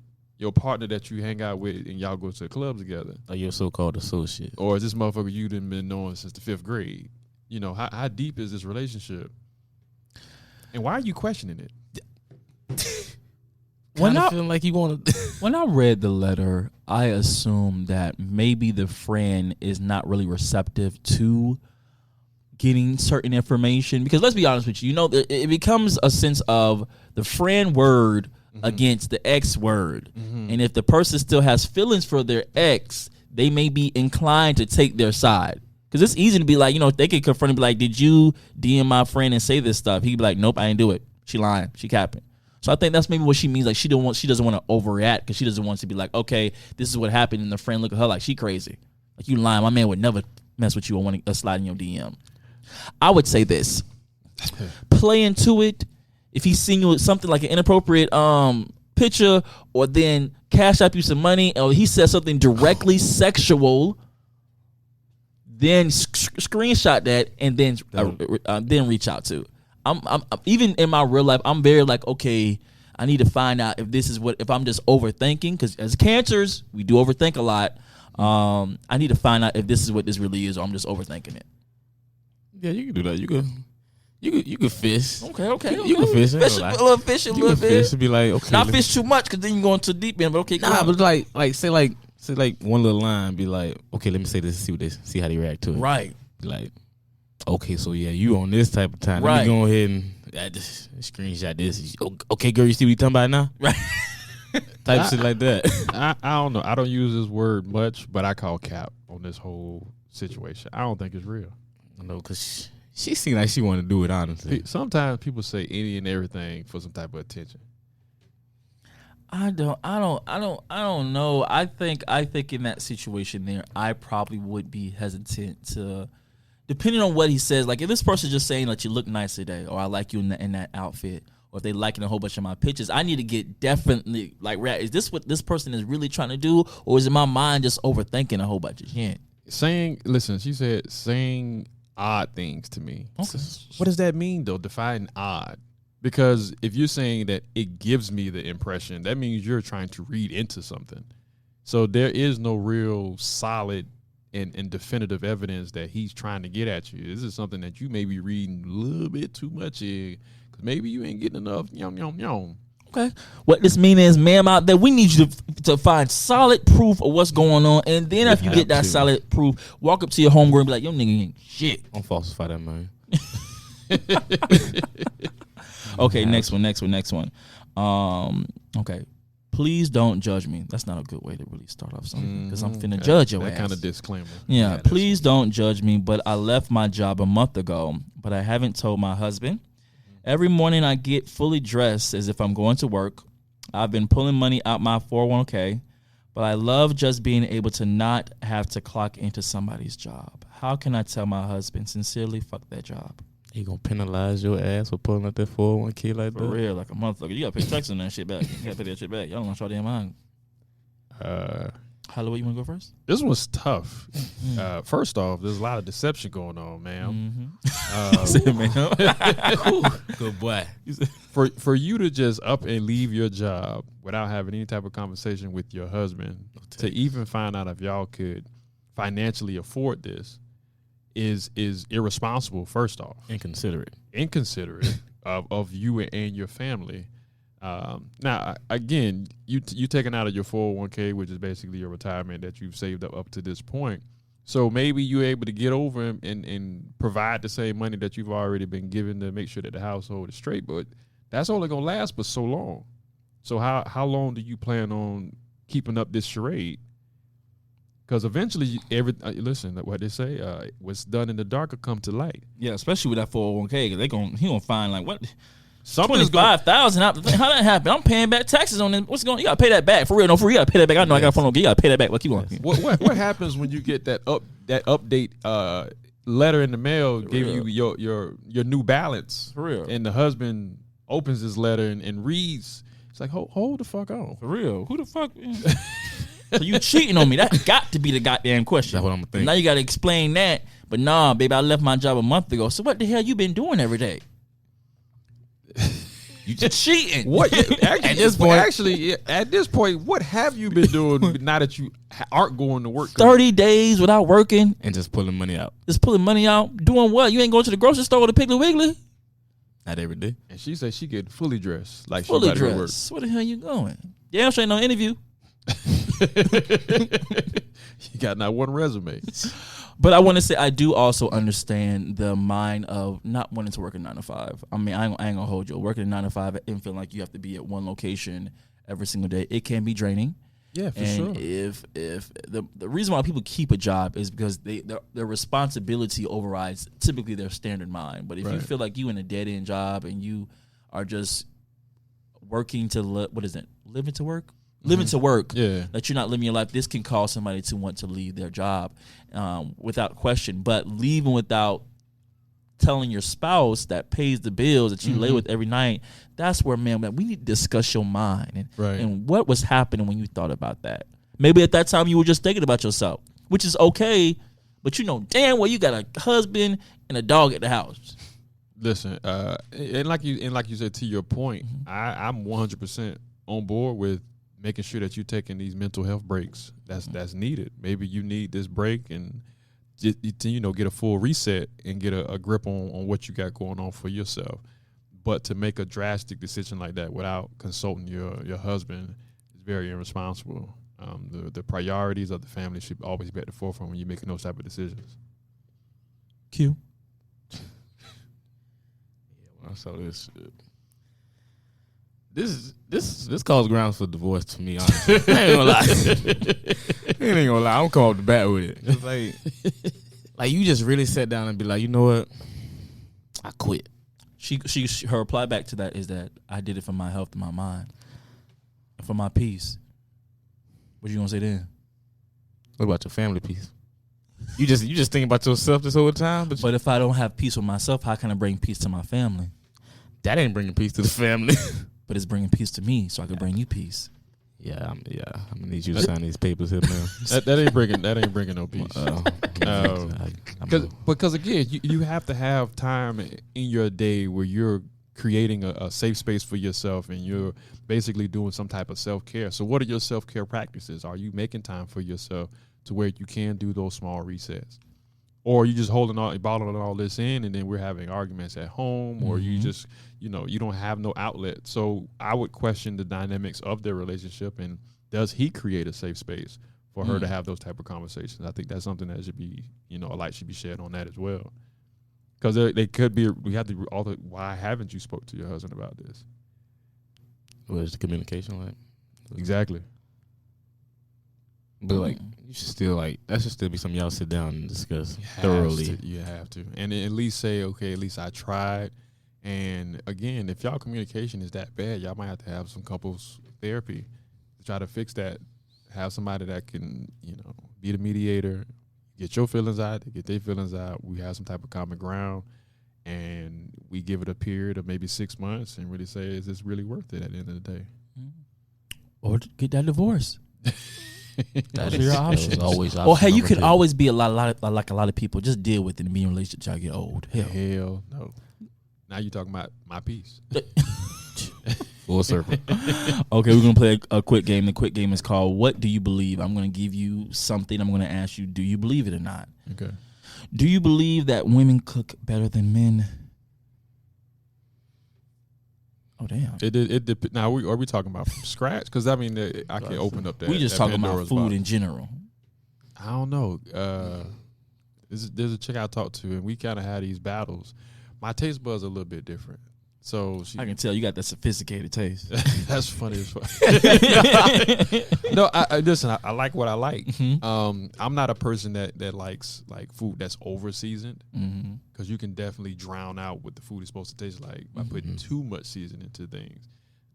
partner that you hang out with and y'all go to the club together? Or your so-called associate. Or is this motherfucker you done been knowing since the 5th grade? You know, how deep is this relationship? And why are you questioning it? When I- feeling like you want to. When I read the letter, I assumed that maybe the friend is not really receptive to getting certain information. Because let's be honest with you, it becomes a sense of the friend word against the ex word. And if the person still has feelings for their ex, they may be inclined to take their side. Because it's easy to be like, they can confront and be like, did you DM my friend and say this stuff? He'd be like, nope, I didn't do it. She lying. She capping. So I think that's maybe what she means. Like she doesn't want to overreact because she doesn't want to be like, okay, this is what happened, and the friend look at her like she crazy. Like you lying. My man would never mess with you or want to slide in your DM. I would say this: play into it. If he's seeing you with something like an inappropriate picture, or then cash up you some money, or he says something directly sexual, then screenshot that and then reach out to. I'm even in my real life, I'm very like, okay, I need to find out if I'm just overthinking, because as cancers, we do overthink a lot. I need to find out if this is what this really is, or I'm just overthinking it. Yeah, you can do that. You can fish. Okay. You can fish. Fish a little bit. You can fish and be like, okay. Not fish too much, because then you go into deep end. But okay, Nah, but say one little line. Be like, okay, let me say this. See how they react to it. right. Be like, okay, so yeah, you on this type of time. Right. Let me go ahead and just screenshot this. Okay, girl, you see what you talking about now? Right. Type shit like that. I don't know. I don't use this word much, but I call cap on this whole situation. I don't think it's real. No, because she seemed like she wanted to do it, honestly. Sometimes people say any and everything for some type of attention. I don't know. I think in that situation there, I probably would be hesitant to, depending on what he says. Like if this person's just saying that you look nice today, or I like you in that outfit, or if they liking a whole bunch of my pictures, I need to get definitely like, is this what this person is really trying to do, or is it my mind just overthinking a whole bunch of shit? She said saying odd things to me. Okay. What does that mean though? Define odd. Because if you're saying that it gives me the impression, that means you're trying to read into something. So there is no real solid and definitive evidence that he's trying to get at you. This is something that you may be reading a little bit too much in, because maybe you ain't getting enough yum. Okay. What this mean is, ma'am, out there, we need you to find solid proof of what's going on, and then if you get that solid proof, walk up to your homegirl and be like, yo, nigga ain't shit. Don't falsify that, man. Okay, next one. Okay. Please don't judge me. That's not a good way to really start off something, because I'm finna judge your ass. That kind of disclaimer. Yeah, please don't judge me, but I left my job a month ago, but I haven't told my husband. Every morning I get fully dressed as if I'm going to work. I've been pulling money out my 401k, but I love just being able to not have to clock into somebody's job. How can I tell my husband, sincerely, fuck that job? He gonna penalize your ass for pulling up that 401k like For that? real, like a motherfucker. You gotta pay taxes on that shit back. You gotta pay that shit back. Y'all don't want to damn mind. Hello, you want to go first? This one's tough. First off, there's a lot of deception going on, ma'am. Good boy. For you to just up and leave your job without having any type of conversation with your husband to even find out if y'all could financially afford this is irresponsible. First off, Inconsiderate of you and your family. Now, again, you taking out of your 401k, which is basically your retirement that you've saved up to this point. So maybe you're able to get over and provide the same money that you've already been given to make sure that the household is straight. But that's only gonna last but so long. So how long do you plan on keeping up this charade? Because eventually, listen, what they say, what's done in the dark will come to light. Yeah, especially with that 401k, because he gonna find like what. Something's 25,000. How that happen? I'm paying back taxes on it. What's going? You gotta pay that back for real. No, for real. You gotta pay that back. I know I got a phone. You gotta pay that back. But keep going. What happens when you get that update letter in the mail giving you your new balance? For real. And the husband opens his letter and reads. It's like hold the fuck on. For real. Who the fuck? So you cheating on me? That got to be the goddamn question. That's what I'm thinking. Now you gotta explain that. But nah, baby, I left my job a month ago. So what the hell you been doing every day? You just cheating. What at this point, what have you been doing now that you aren't going to work? 30 days without working, And just pulling money out. just pulling money out. Doing what? You ain't going to the grocery store with a Piggly Wiggly? Not every day. And she said she get fully dressed, like Fully she about to go to work. dressed. Where the hell you going? Yeah, ain't no interview. You got not one resume. But I want to say I do also understand the mind of not wanting to work a 9 to 5. I mean, I ain't gonna hold you. Working a 9 to 5 and feeling like you have to be at one location every single day, it can be draining. Yeah, for And sure. if the reason why people keep a job is because their responsibility overrides typically their standard mind. But if you Right. feel like you in a dead end job and you are just working to living to work. Living to work, Yeah. that you're not living your life, this can cause somebody to want to leave their job without question. But leaving without telling your spouse that pays the bills that you lay with every night, that's where, man, we need to discuss your mind and what was happening when you thought about that. Maybe at that time you were just thinking about yourself, which is okay, but you know damn well you got a husband and a dog at the house. Listen, and like you said, to your point, I'm 100% on board with making sure that you're taking these mental health breaks. That's needed. Maybe you need this break and just, get a full reset and get a grip on what you got going on for yourself. But to make a drastic decision like that without consulting your husband is very irresponsible. The priorities of the family should always be at the forefront when you're making those type of decisions. Q. When I saw this shit. This caused grounds for divorce to me, honestly. I ain't gonna lie. I'm gonna come off the bat with it. It's like you just really sat down and be like, you know what? I quit. Her reply back to that is that I did it for my health and my mind, and for my peace. What you gonna say then? What about your family piece? You just thinking about yourself this whole time, But if I don't have peace with myself, how can I bring peace to my family? that ain't bringing peace to the family. But it's bringing peace to me, so I can bring you peace. I'm gonna need you to sign these papers here, man. that ain't bringing no peace. Because again, you have to have time in your day where you're creating a safe space for yourself and you're basically doing some type of self-care. So what are your self-care practices? Are you making time for yourself to where you can do those small resets? Or are you just bottling all this in and then we're having arguments at home, or you just, you don't have no outlet. So I would question the dynamics of their relationship, and does he create a safe space for her to have those type of conversations? I think that's something that should be, a light should be shed on that as well. Because they could be, why haven't you spoke to your husband about this? What is the communication like? Exactly. But like, you should still that should still be something y'all sit down and discuss thoroughly. You have to, and at least say, okay, at least I tried. And again, if y'all communication is that bad, y'all might have to have some couples therapy to try to fix that Have somebody that can, be the mediator, get your feelings out, they get their feelings out. We have some type of common ground, and we give it a period of maybe 6 months and really say, is this really worth it at the end of the day? Or get that divorce. That Those are your options. Always Or hey, you option can number always be like a lot of people. Just deal with it and be in a relationship till you get old. Hell. Hell no. Now you're talking about my piece. two. Full circle. Okay, we're gonna play a quick game. The quick game is called "What Do You Believe?" I'm gonna give you something. I'm gonna ask you, do you believe it or not? Okay. Do you believe that women cook better than men? Oh damn. Now, are we talking about from scratch? Because I mean, I can open up that. We just that talking about Pandora's food box. in general. I don't know. There's a chick I talked to, and we kind of had these battles. My taste buds are a little bit different. So I can tell you got that sophisticated taste. that's funny as fuck. No, I listen. I like what I like. Mm-hmm. I'm not a person that likes like food that's over seasoned, Mm-hmm. because you can definitely drown out what the food is supposed to taste like by putting too much seasoning into things.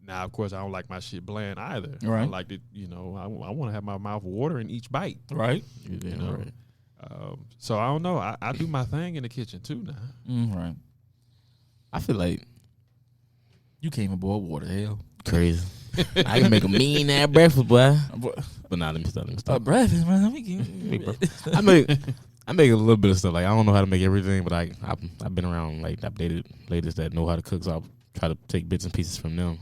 Now, of course, I don't like my shit bland either. Right. I like it. I want to have my mouth watering each bite. Right. You know. Right. So I don't know. I do my thing in the kitchen too now. Right. I feel like You can't even boil water. Hell. crazy. I can make a mean ass breakfast, boy. But nah, let me stop. Breakfast, man. I make a little bit of stuff. Like I don't know how to make everything, but I've been around. Like I've dated ladies that know how to cook, so I'll try to take bits and pieces from them.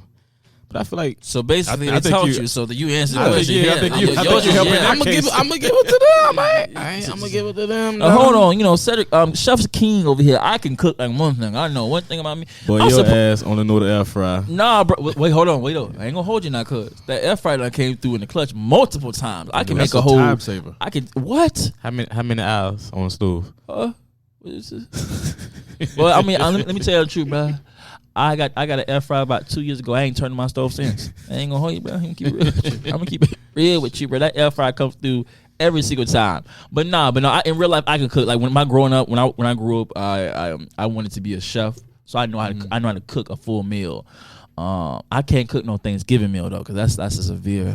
But I feel like So basically, I they think taught you- you, so that you answered I the think question. you- I Yeah. think you- Yours I think is you helping yeah. that I'm gonna case. give it to them. I'm gonna give it to them. Hold on, Cedric, Chef's King over here. I can cook like one thing. I know one thing about me. Boy, I'm your suppo- ass only know the air fry. Nah, bro. Wait, hold on. I ain't gonna hold you now, cuz that air fryer done came through in the clutch multiple times. I can That's make a whole. time saver. I can what? How many hours on the stove? What is this? Well, I mean, let me tell you the truth, bro. I got an air fryer about 2 years ago. I ain't turned my stove since. I ain't gonna hold you, bro. I'm gonna keep it real with you, bro. That air fryer comes through every single time. But no. In real life, I can cook. Like when I grew up, I wanted to be a chef, so I know how to cook a full meal. I can't cook no Thanksgiving meal though, because that's a severe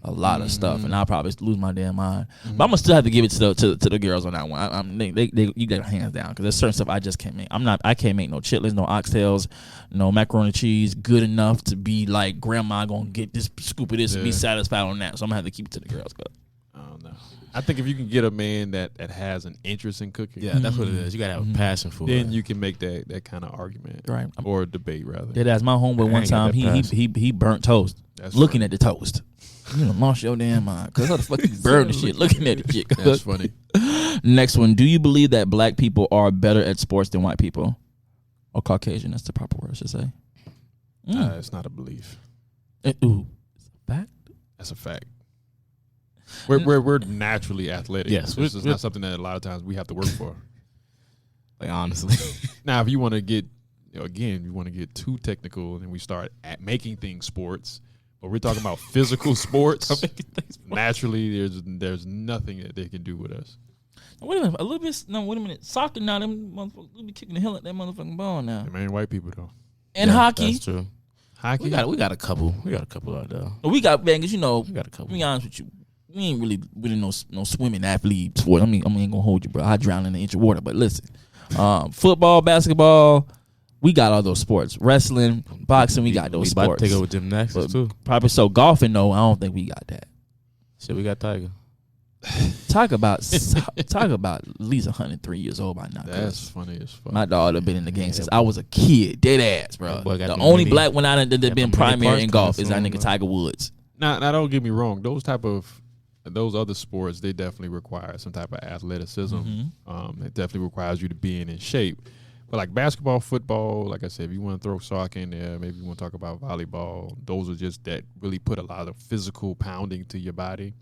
a lot of stuff, and I'll probably lose my damn mind. But I'm gonna still have to give it to the girls on that one. You got hands down, because there's certain stuff I just can't make. I can't make no chitlins, no oxtails, no macaroni and cheese good enough to be like grandma gonna get this scoop of this and be satisfied on that. So I'm gonna have to keep it to the girls. I don't know. I think if you can get a man that has an interest in cooking, Yeah, that's what it is. You gotta have a passion for then it. you can make that kind of argument, Right. or debate rather. Yeah, that's my homeboy. One ain't got time that he burnt toast. That's looking funny. at the toast. You done lost your damn mind. Cause how the fuck you burn the shit looking at the shit? That's funny. Next one. Do you believe that black people are better at sports than white people? Or Caucasian, that's the proper word I should say. It's not a belief. Ooh. Fact? That's a fact. We're naturally athletic. Yes, This is not something that a lot of times we have to work for. Like honestly, Now, if you want to get, again, you want to get too technical, and we start at making things sports, but we're talking about physical sports. Naturally, there's nothing that they can do with us. Wait a minute. A little bit. No, wait a minute. Soccer now, them motherfuckers be kicking the hell out that motherfucking ball now. Them ain't white people though. And Yeah, hockey. That's true. Hockey. We got a couple. We got a couple out there. We got bangers, We got a to couple. be honest with you. We ain't really no swimming athlete sport. I ain't gonna hold you, bro. I drown in an inch of water. But listen, football, basketball, we got all those sports. Wrestling, boxing, we got those We about sports. to take over gymnastics too. Probably so. Golfing, though, I don't think we got that. Shit, we got Tiger. Talk about at least 103 years old by now. That's funny as fuck. My dog have been in the game since I was a kid, dead ass, bro. That boy got The them only mini- black one out that been them mini primary parts in golf coming is that soon, nigga man. Tiger Woods. Now, don't get me wrong. Those other sports, they definitely require some type of athleticism. It definitely requires you to be in shape. But like basketball, football, like I said, if you want to throw soccer in there, maybe you want to talk about volleyball. Those are just that really put a lot of physical pounding to your body.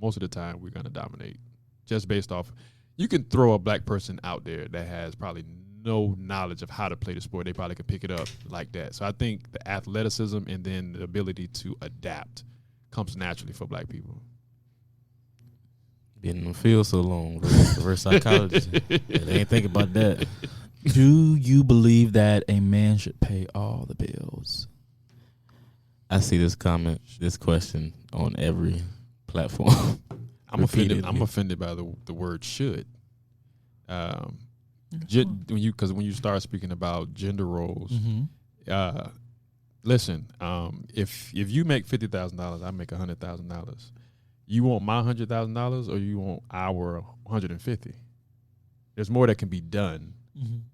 Most of the time, we're going to dominate just based off. You can throw a black person out there that has probably no knowledge of how to play the sport. They probably can pick it up like that. So I think the athleticism and then the ability to adapt comes naturally for black people. Been in the field so long, reverse psychology. Yeah, they ain't think about that. Do you believe that a man should pay all the bills? I see this question on every platform. I'm offended. Repeatedly. I'm offended by the word should. When you start speaking about gender roles, listen. If you make $50,000, I make $100,000. You want my $100,000 or you want our 150? There's more that can be done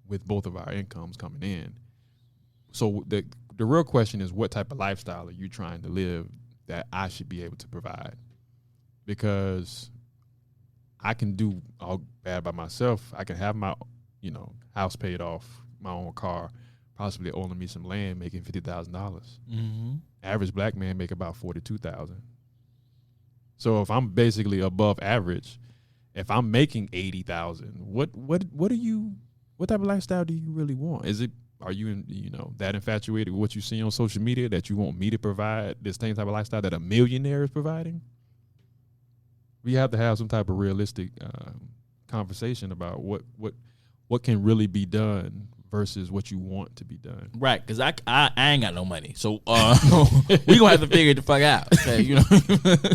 with both of our incomes coming in. So the real question is, what type of lifestyle are you trying to live that I should be able to provide? Because I can do all bad by myself. I can have my, house paid off, my own car, possibly owning me some land, making $50,000. Average black man make about $42,000. So if I'm basically above average, if I'm making $80,000, what type of lifestyle do you really want? Are you that infatuated with what you see on social media that you want me to provide this same type of lifestyle that a millionaire is providing? We have to have some type of realistic conversation about what can really be done versus what you want to be done. Right, because I ain't got no money, so we gonna have to figure it the fuck out. Okay,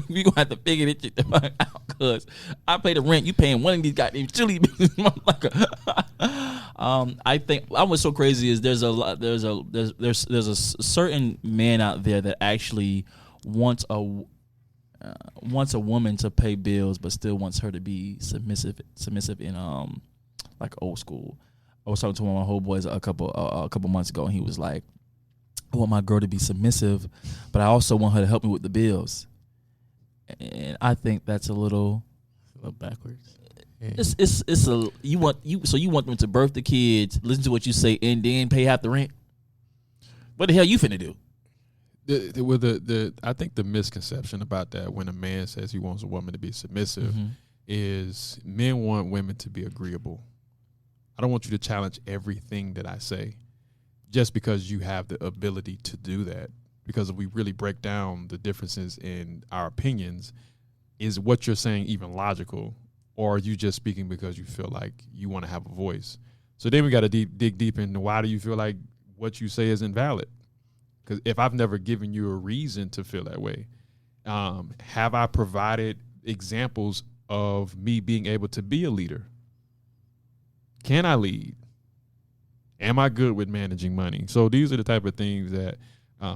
we gonna have to figure it the fuck out because I pay the rent. You paying one of these goddamn chili business motherfucker. I think what's so crazy is there's a certain man out there that actually wants a woman to pay bills, but still wants her to be submissive in like old school. I was talking to one of my homeboys a couple months ago, and he was like, "I want my girl to be submissive, but I also want her to help me with the bills." And I think that's a little backwards. Yeah. It's you want them to birth the kids, listen to what you say, and then pay half the rent. What the hell you finna do? I think the misconception about that when a man says he wants a woman to be submissive is men want women to be agreeable. I don't want you to challenge everything that I say just because you have the ability to do that. Because if we really break down the differences in our opinions, is what you're saying even logical, or are you just speaking because you feel like you want to have a voice? So then we got to dig deep into why do you feel like what you say is invalid? Because if I've never given you a reason to feel that way, have I provided examples of me being able to be a leader? Can I lead? Am I good with managing money? So these are the type of things that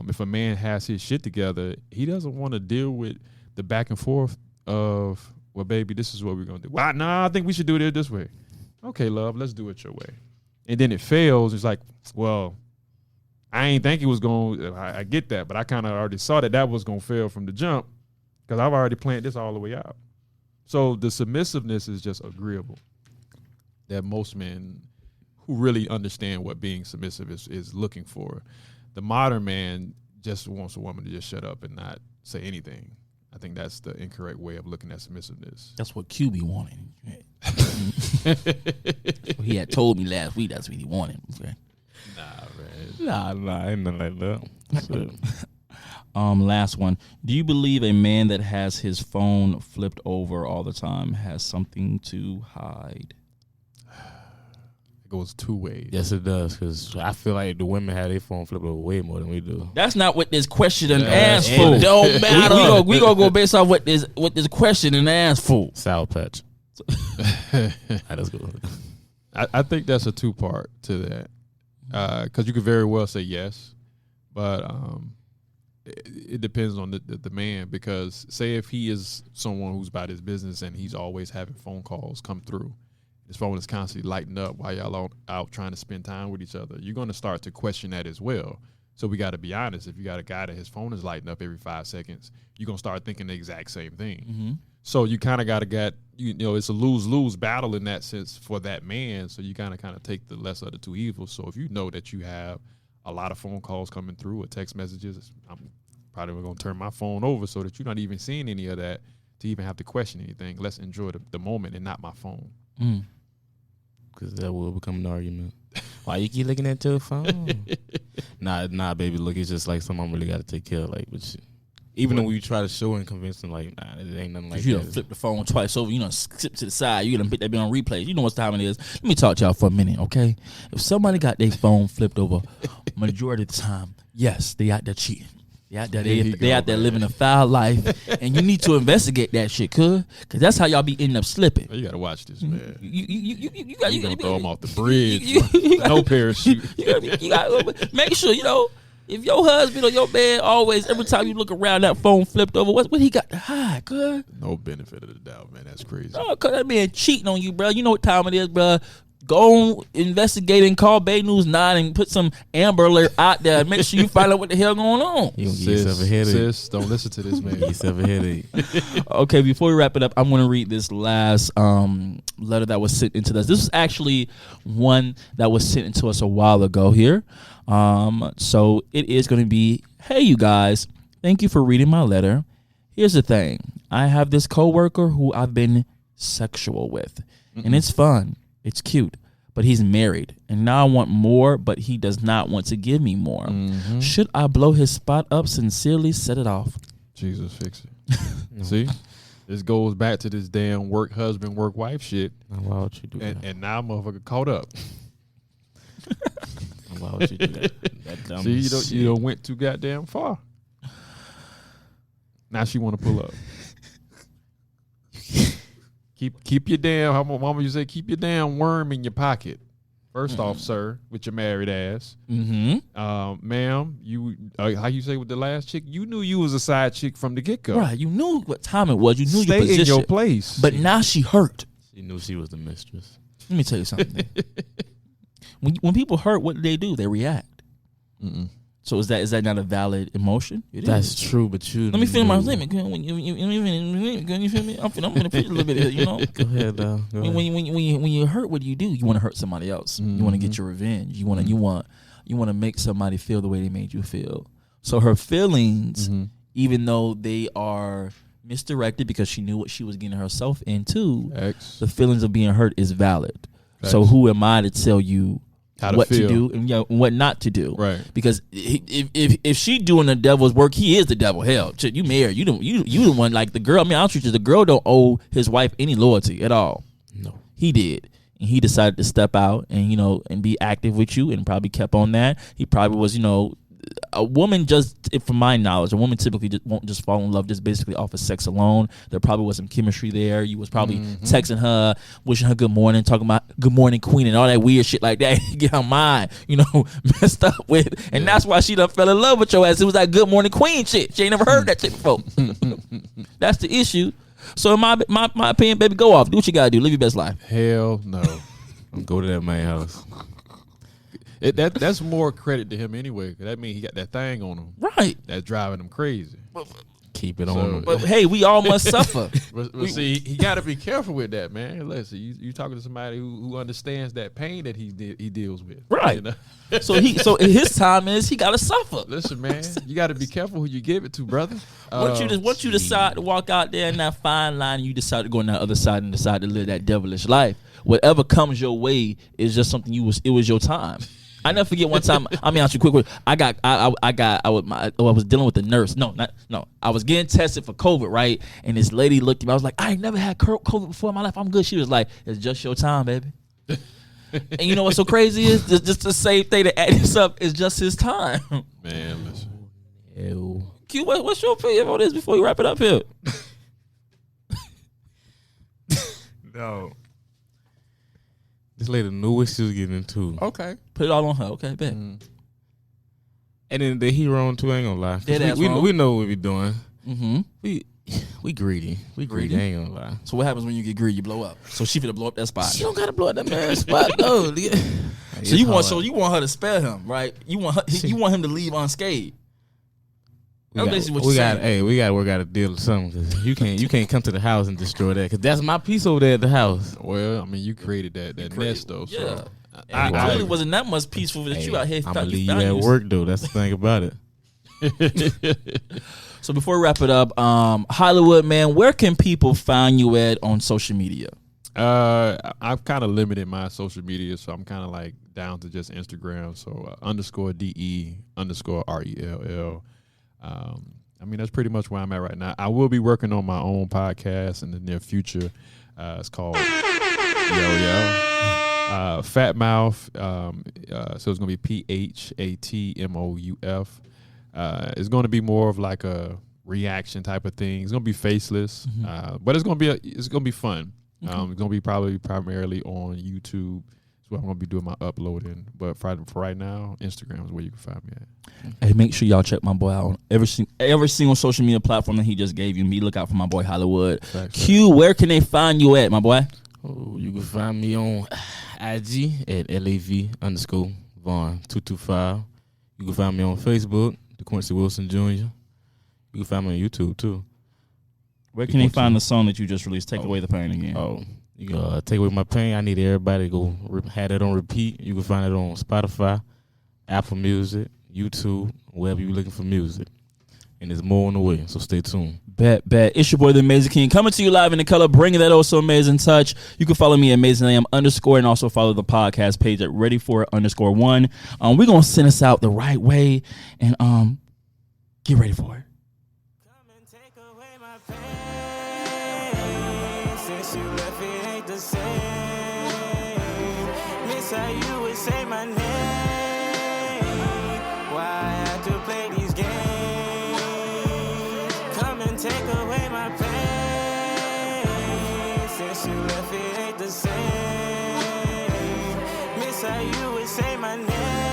if a man has his shit together, he doesn't want to deal with the back and forth of, well, baby, this is what we're going to do. Well, no, I think we should do it this way. Okay, love, let's do it your way. And then it fails. It's like, well, I ain't think it was going to, I get that, but I kind of already saw that was going to fail from the jump because I've already planned this all the way out. So the submissiveness is just agreeable. That most men who really understand what being submissive is looking for. The modern man just wants a woman to just shut up and not say anything. I think that's the incorrect way of looking at submissiveness. That's what QB wanted. He had told me last week that's what he wanted. Okay. Nah, ain't nothing like that. Last one. Do you believe a man that has his phone flipped over all the time has something to hide? It goes two ways. Yes, it does, because I feel like the women have their phone flipped over way more than we do. That's not what this question and asked for. Don't matter. We gonna go based on what this question and asked for. Sour Patch. That's good. I think that's a two-part to that, because you could very well say yes, but it depends on the man. Because say if he is someone who's about his business and he's always having phone calls come through, his phone is constantly lighting up while y'all out trying to spend time with each other, you're going to start to question that as well. So we got to be honest. If you got a guy that his phone is lighting up every 5 seconds, you're going to start thinking the exact same thing. Mm-hmm. So you kind of got to it's a lose-lose battle in that sense for that man. So you kind of take the lesser of the two evils. So if you know that you have a lot of phone calls coming through or text messages, I'm probably going to turn my phone over so that you're not even seeing any of that to even have to question anything. Let's enjoy the moment and not my phone. Mm. Because that will become an argument. Why you keep looking at your phone? Nah, baby. Look, it's just like something I'm really got to take care of. Like, but even though we try to show and convince them, like, nah, it ain't nothing like you that. You done flip the phone twice over. You done skip to the side. You done put that bit on replay. You know what time it is. Let me talk to y'all for a minute, okay? If somebody got their phone flipped over, majority of the time, yes, they out there cheating. They out there, Here he they go, out there man. living a foul life, and you need to investigate that shit, cause that's how y'all be ending up slipping. You gotta watch this, man. You got You gonna throw him off the you bridge? got- No parachute. you got make sure if your husband or your man always every time you look around that phone flipped over, what he got to hide, cuz? No benefit of the doubt, man. That's crazy. Oh, cuz that man cheating on you, bro. You know what time it is, bro. Go on, investigate and call Bay News 9 and put some Amber Alert out there and make sure you find out what the hell going on. You gonna get yourself a headache. Sis, don't listen to this man. Get yourself a headache. Okay, before we wrap it up, I'm going to read this last letter that was sent into us. This is actually one that was sent into us a while ago here. So it is going to be, hey, you guys, thank you for reading my letter. Here's the thing. I have this coworker who I've been sexual with, and it's fun. It's cute, but he's married, and now I want more, but he does not want to give me more. Mm-hmm. Should I blow his spot up, sincerely set it off? Jesus, fix it. See, this goes back to this damn work husband, work wife shit, Now, why would you do that? and now motherfucker caught up. Why would you do that? That dumb See, shit. you don't went too goddamn far. Now she want to pull up. Keep your damn, how mama you say, keep your damn worm in your pocket. First off, sir, with your married ass. Mm-hmm. Ma'am, you how you say with the last chick, you knew you was a side chick from the get go. Right, you knew what time it was. You knew Stay your position. in your place. But now she hurt. She knew she was the mistress. Let me tell you something. when people hurt, what do? They react. Mm-mm. So is that not a valid emotion? It That's is. true, but you. Let me finish my knew. statement. When you feel me? I'm gonna preach a little bit here. You know. Go ahead, though. Go ahead. When you hurt, what do? You want to hurt somebody else. You want to get your revenge. You want to make somebody feel the way they made you feel. So her feelings, even though they are misdirected because she knew what she was getting herself into, X. the feelings of being hurt is valid. Facts. So who am I to tell you How to what feel. to do and what not to do? Right. Because if she doing the devil's work, he is the devil. Hell, shit, you married. You the one, like the girl. I mean, I'll treat you. The girl don't owe his wife any loyalty at all. No. He did. And he decided to step out and and be active with you and probably kept on that. He probably was, a woman, just from my knowledge, a woman typically won't just fall in love just basically off of sex alone. There probably was some chemistry there. You was probably texting her, wishing her good morning, talking about good morning queen and all that weird shit like that. Get her mind, messed up with. And that's why she done fell in love with your ass. It was that good morning queen shit. She ain't never heard that shit before. That's the issue. So in my opinion, baby, go off. Do what you gotta do. Live your best life. Hell no. Go to that man's house. That's more credit to him anyway. 'Cause that means he got that thing on him Right. that's driving him crazy. Keep it So- on him. But hey, we all must suffer. But see, he got to be careful with that, man. Listen, you talking to somebody who understands that pain that he deals with, Right. you know? So his time is he gotta suffer. Listen, man, you got to be careful who you give it to, brother. Once you decide to walk out there in that fine line, and you decide to go on that other side and decide to live that devilish life. Whatever comes your way is just something it was your time. I never forget one time. I mean, actually, quick. I was dealing with the nurse. No. I was getting tested for COVID, right? And this lady looked at me. I was like, I ain't never had COVID before in my life. I'm good. She was like, it's just your time, baby. And you know what's so crazy is just the same thing that add this up is just his time. Man, listen. Ew. Q, what's your opinion on this before we wrap it up here? No. This lady knew what she was getting into. Okay. Put it all on her. Okay, bet. And then the hero on too, ain't gonna lie. 'Cause Dead ass we wrong. know what we doing. Mm-hmm. We greedy. We greedy. I ain't gonna lie. So what happens when you get greedy? You blow up. So she finna blow up that spot. She don't gotta blow up that man's spot. No. So you want her to spare him, right? You want him to leave unscathed. That's basically what you're saying. Hey, we gotta work out a deal or something. 'Cause you can't come to the house and destroy that. Cause that's my piece over there at the house. Well, I mean, you created that nest though. Yeah. So And it clearly wasn't that much peaceful that you out here. I'm gonna leave you at work though. That's the thing about it. So before we wrap it up, Hollywood man, where can people find you at on social media? I've kind of limited my social media, so I'm kind of like down to just Instagram. So _DE_RELL. I mean, that's pretty much where I'm at right now. I will be working on my own podcast in the near future. It's called Fat Mouth. So it's gonna be PHATMOUF. It's going to be more of like a reaction type of thing. It's going to be faceless, but it's going to be fun. It's going to be probably primarily on YouTube. That's where I'm going to be doing my uploading. But for right now, Instagram is where you can find me at. Hey, make sure y'all check my boy out on every single social media platform that he just gave you. Me, look out for my boy Hollywood. Q, where can they find you at, my boy? Oh, you can find me on IG at LAV_Vaughn225. You can find me on Facebook, DeQuincy Wilson Jr. You can find me on YouTube too. Where can they find the song that you just released? Take Away the Pain again. Oh, you can Take Away My Pain. I need everybody to go have that on repeat. You can find it on Spotify, Apple Music, YouTube, wherever you're looking for music. And there's more on the way, so stay tuned. Bet. It's your boy, The Amazing King, coming to you live in the color, bringing that also amazing touch. You can follow me at AmazingAM_ and also follow the podcast page at ReadyForIt_1. We're going to send us out the right way and get ready for it. Come and take away my pain. Since you left, it ain't the same. Miss how you would say my name. Why I have to play these games? Come and take away my pain. Since you left, it ain't the same. Miss how you would say my name.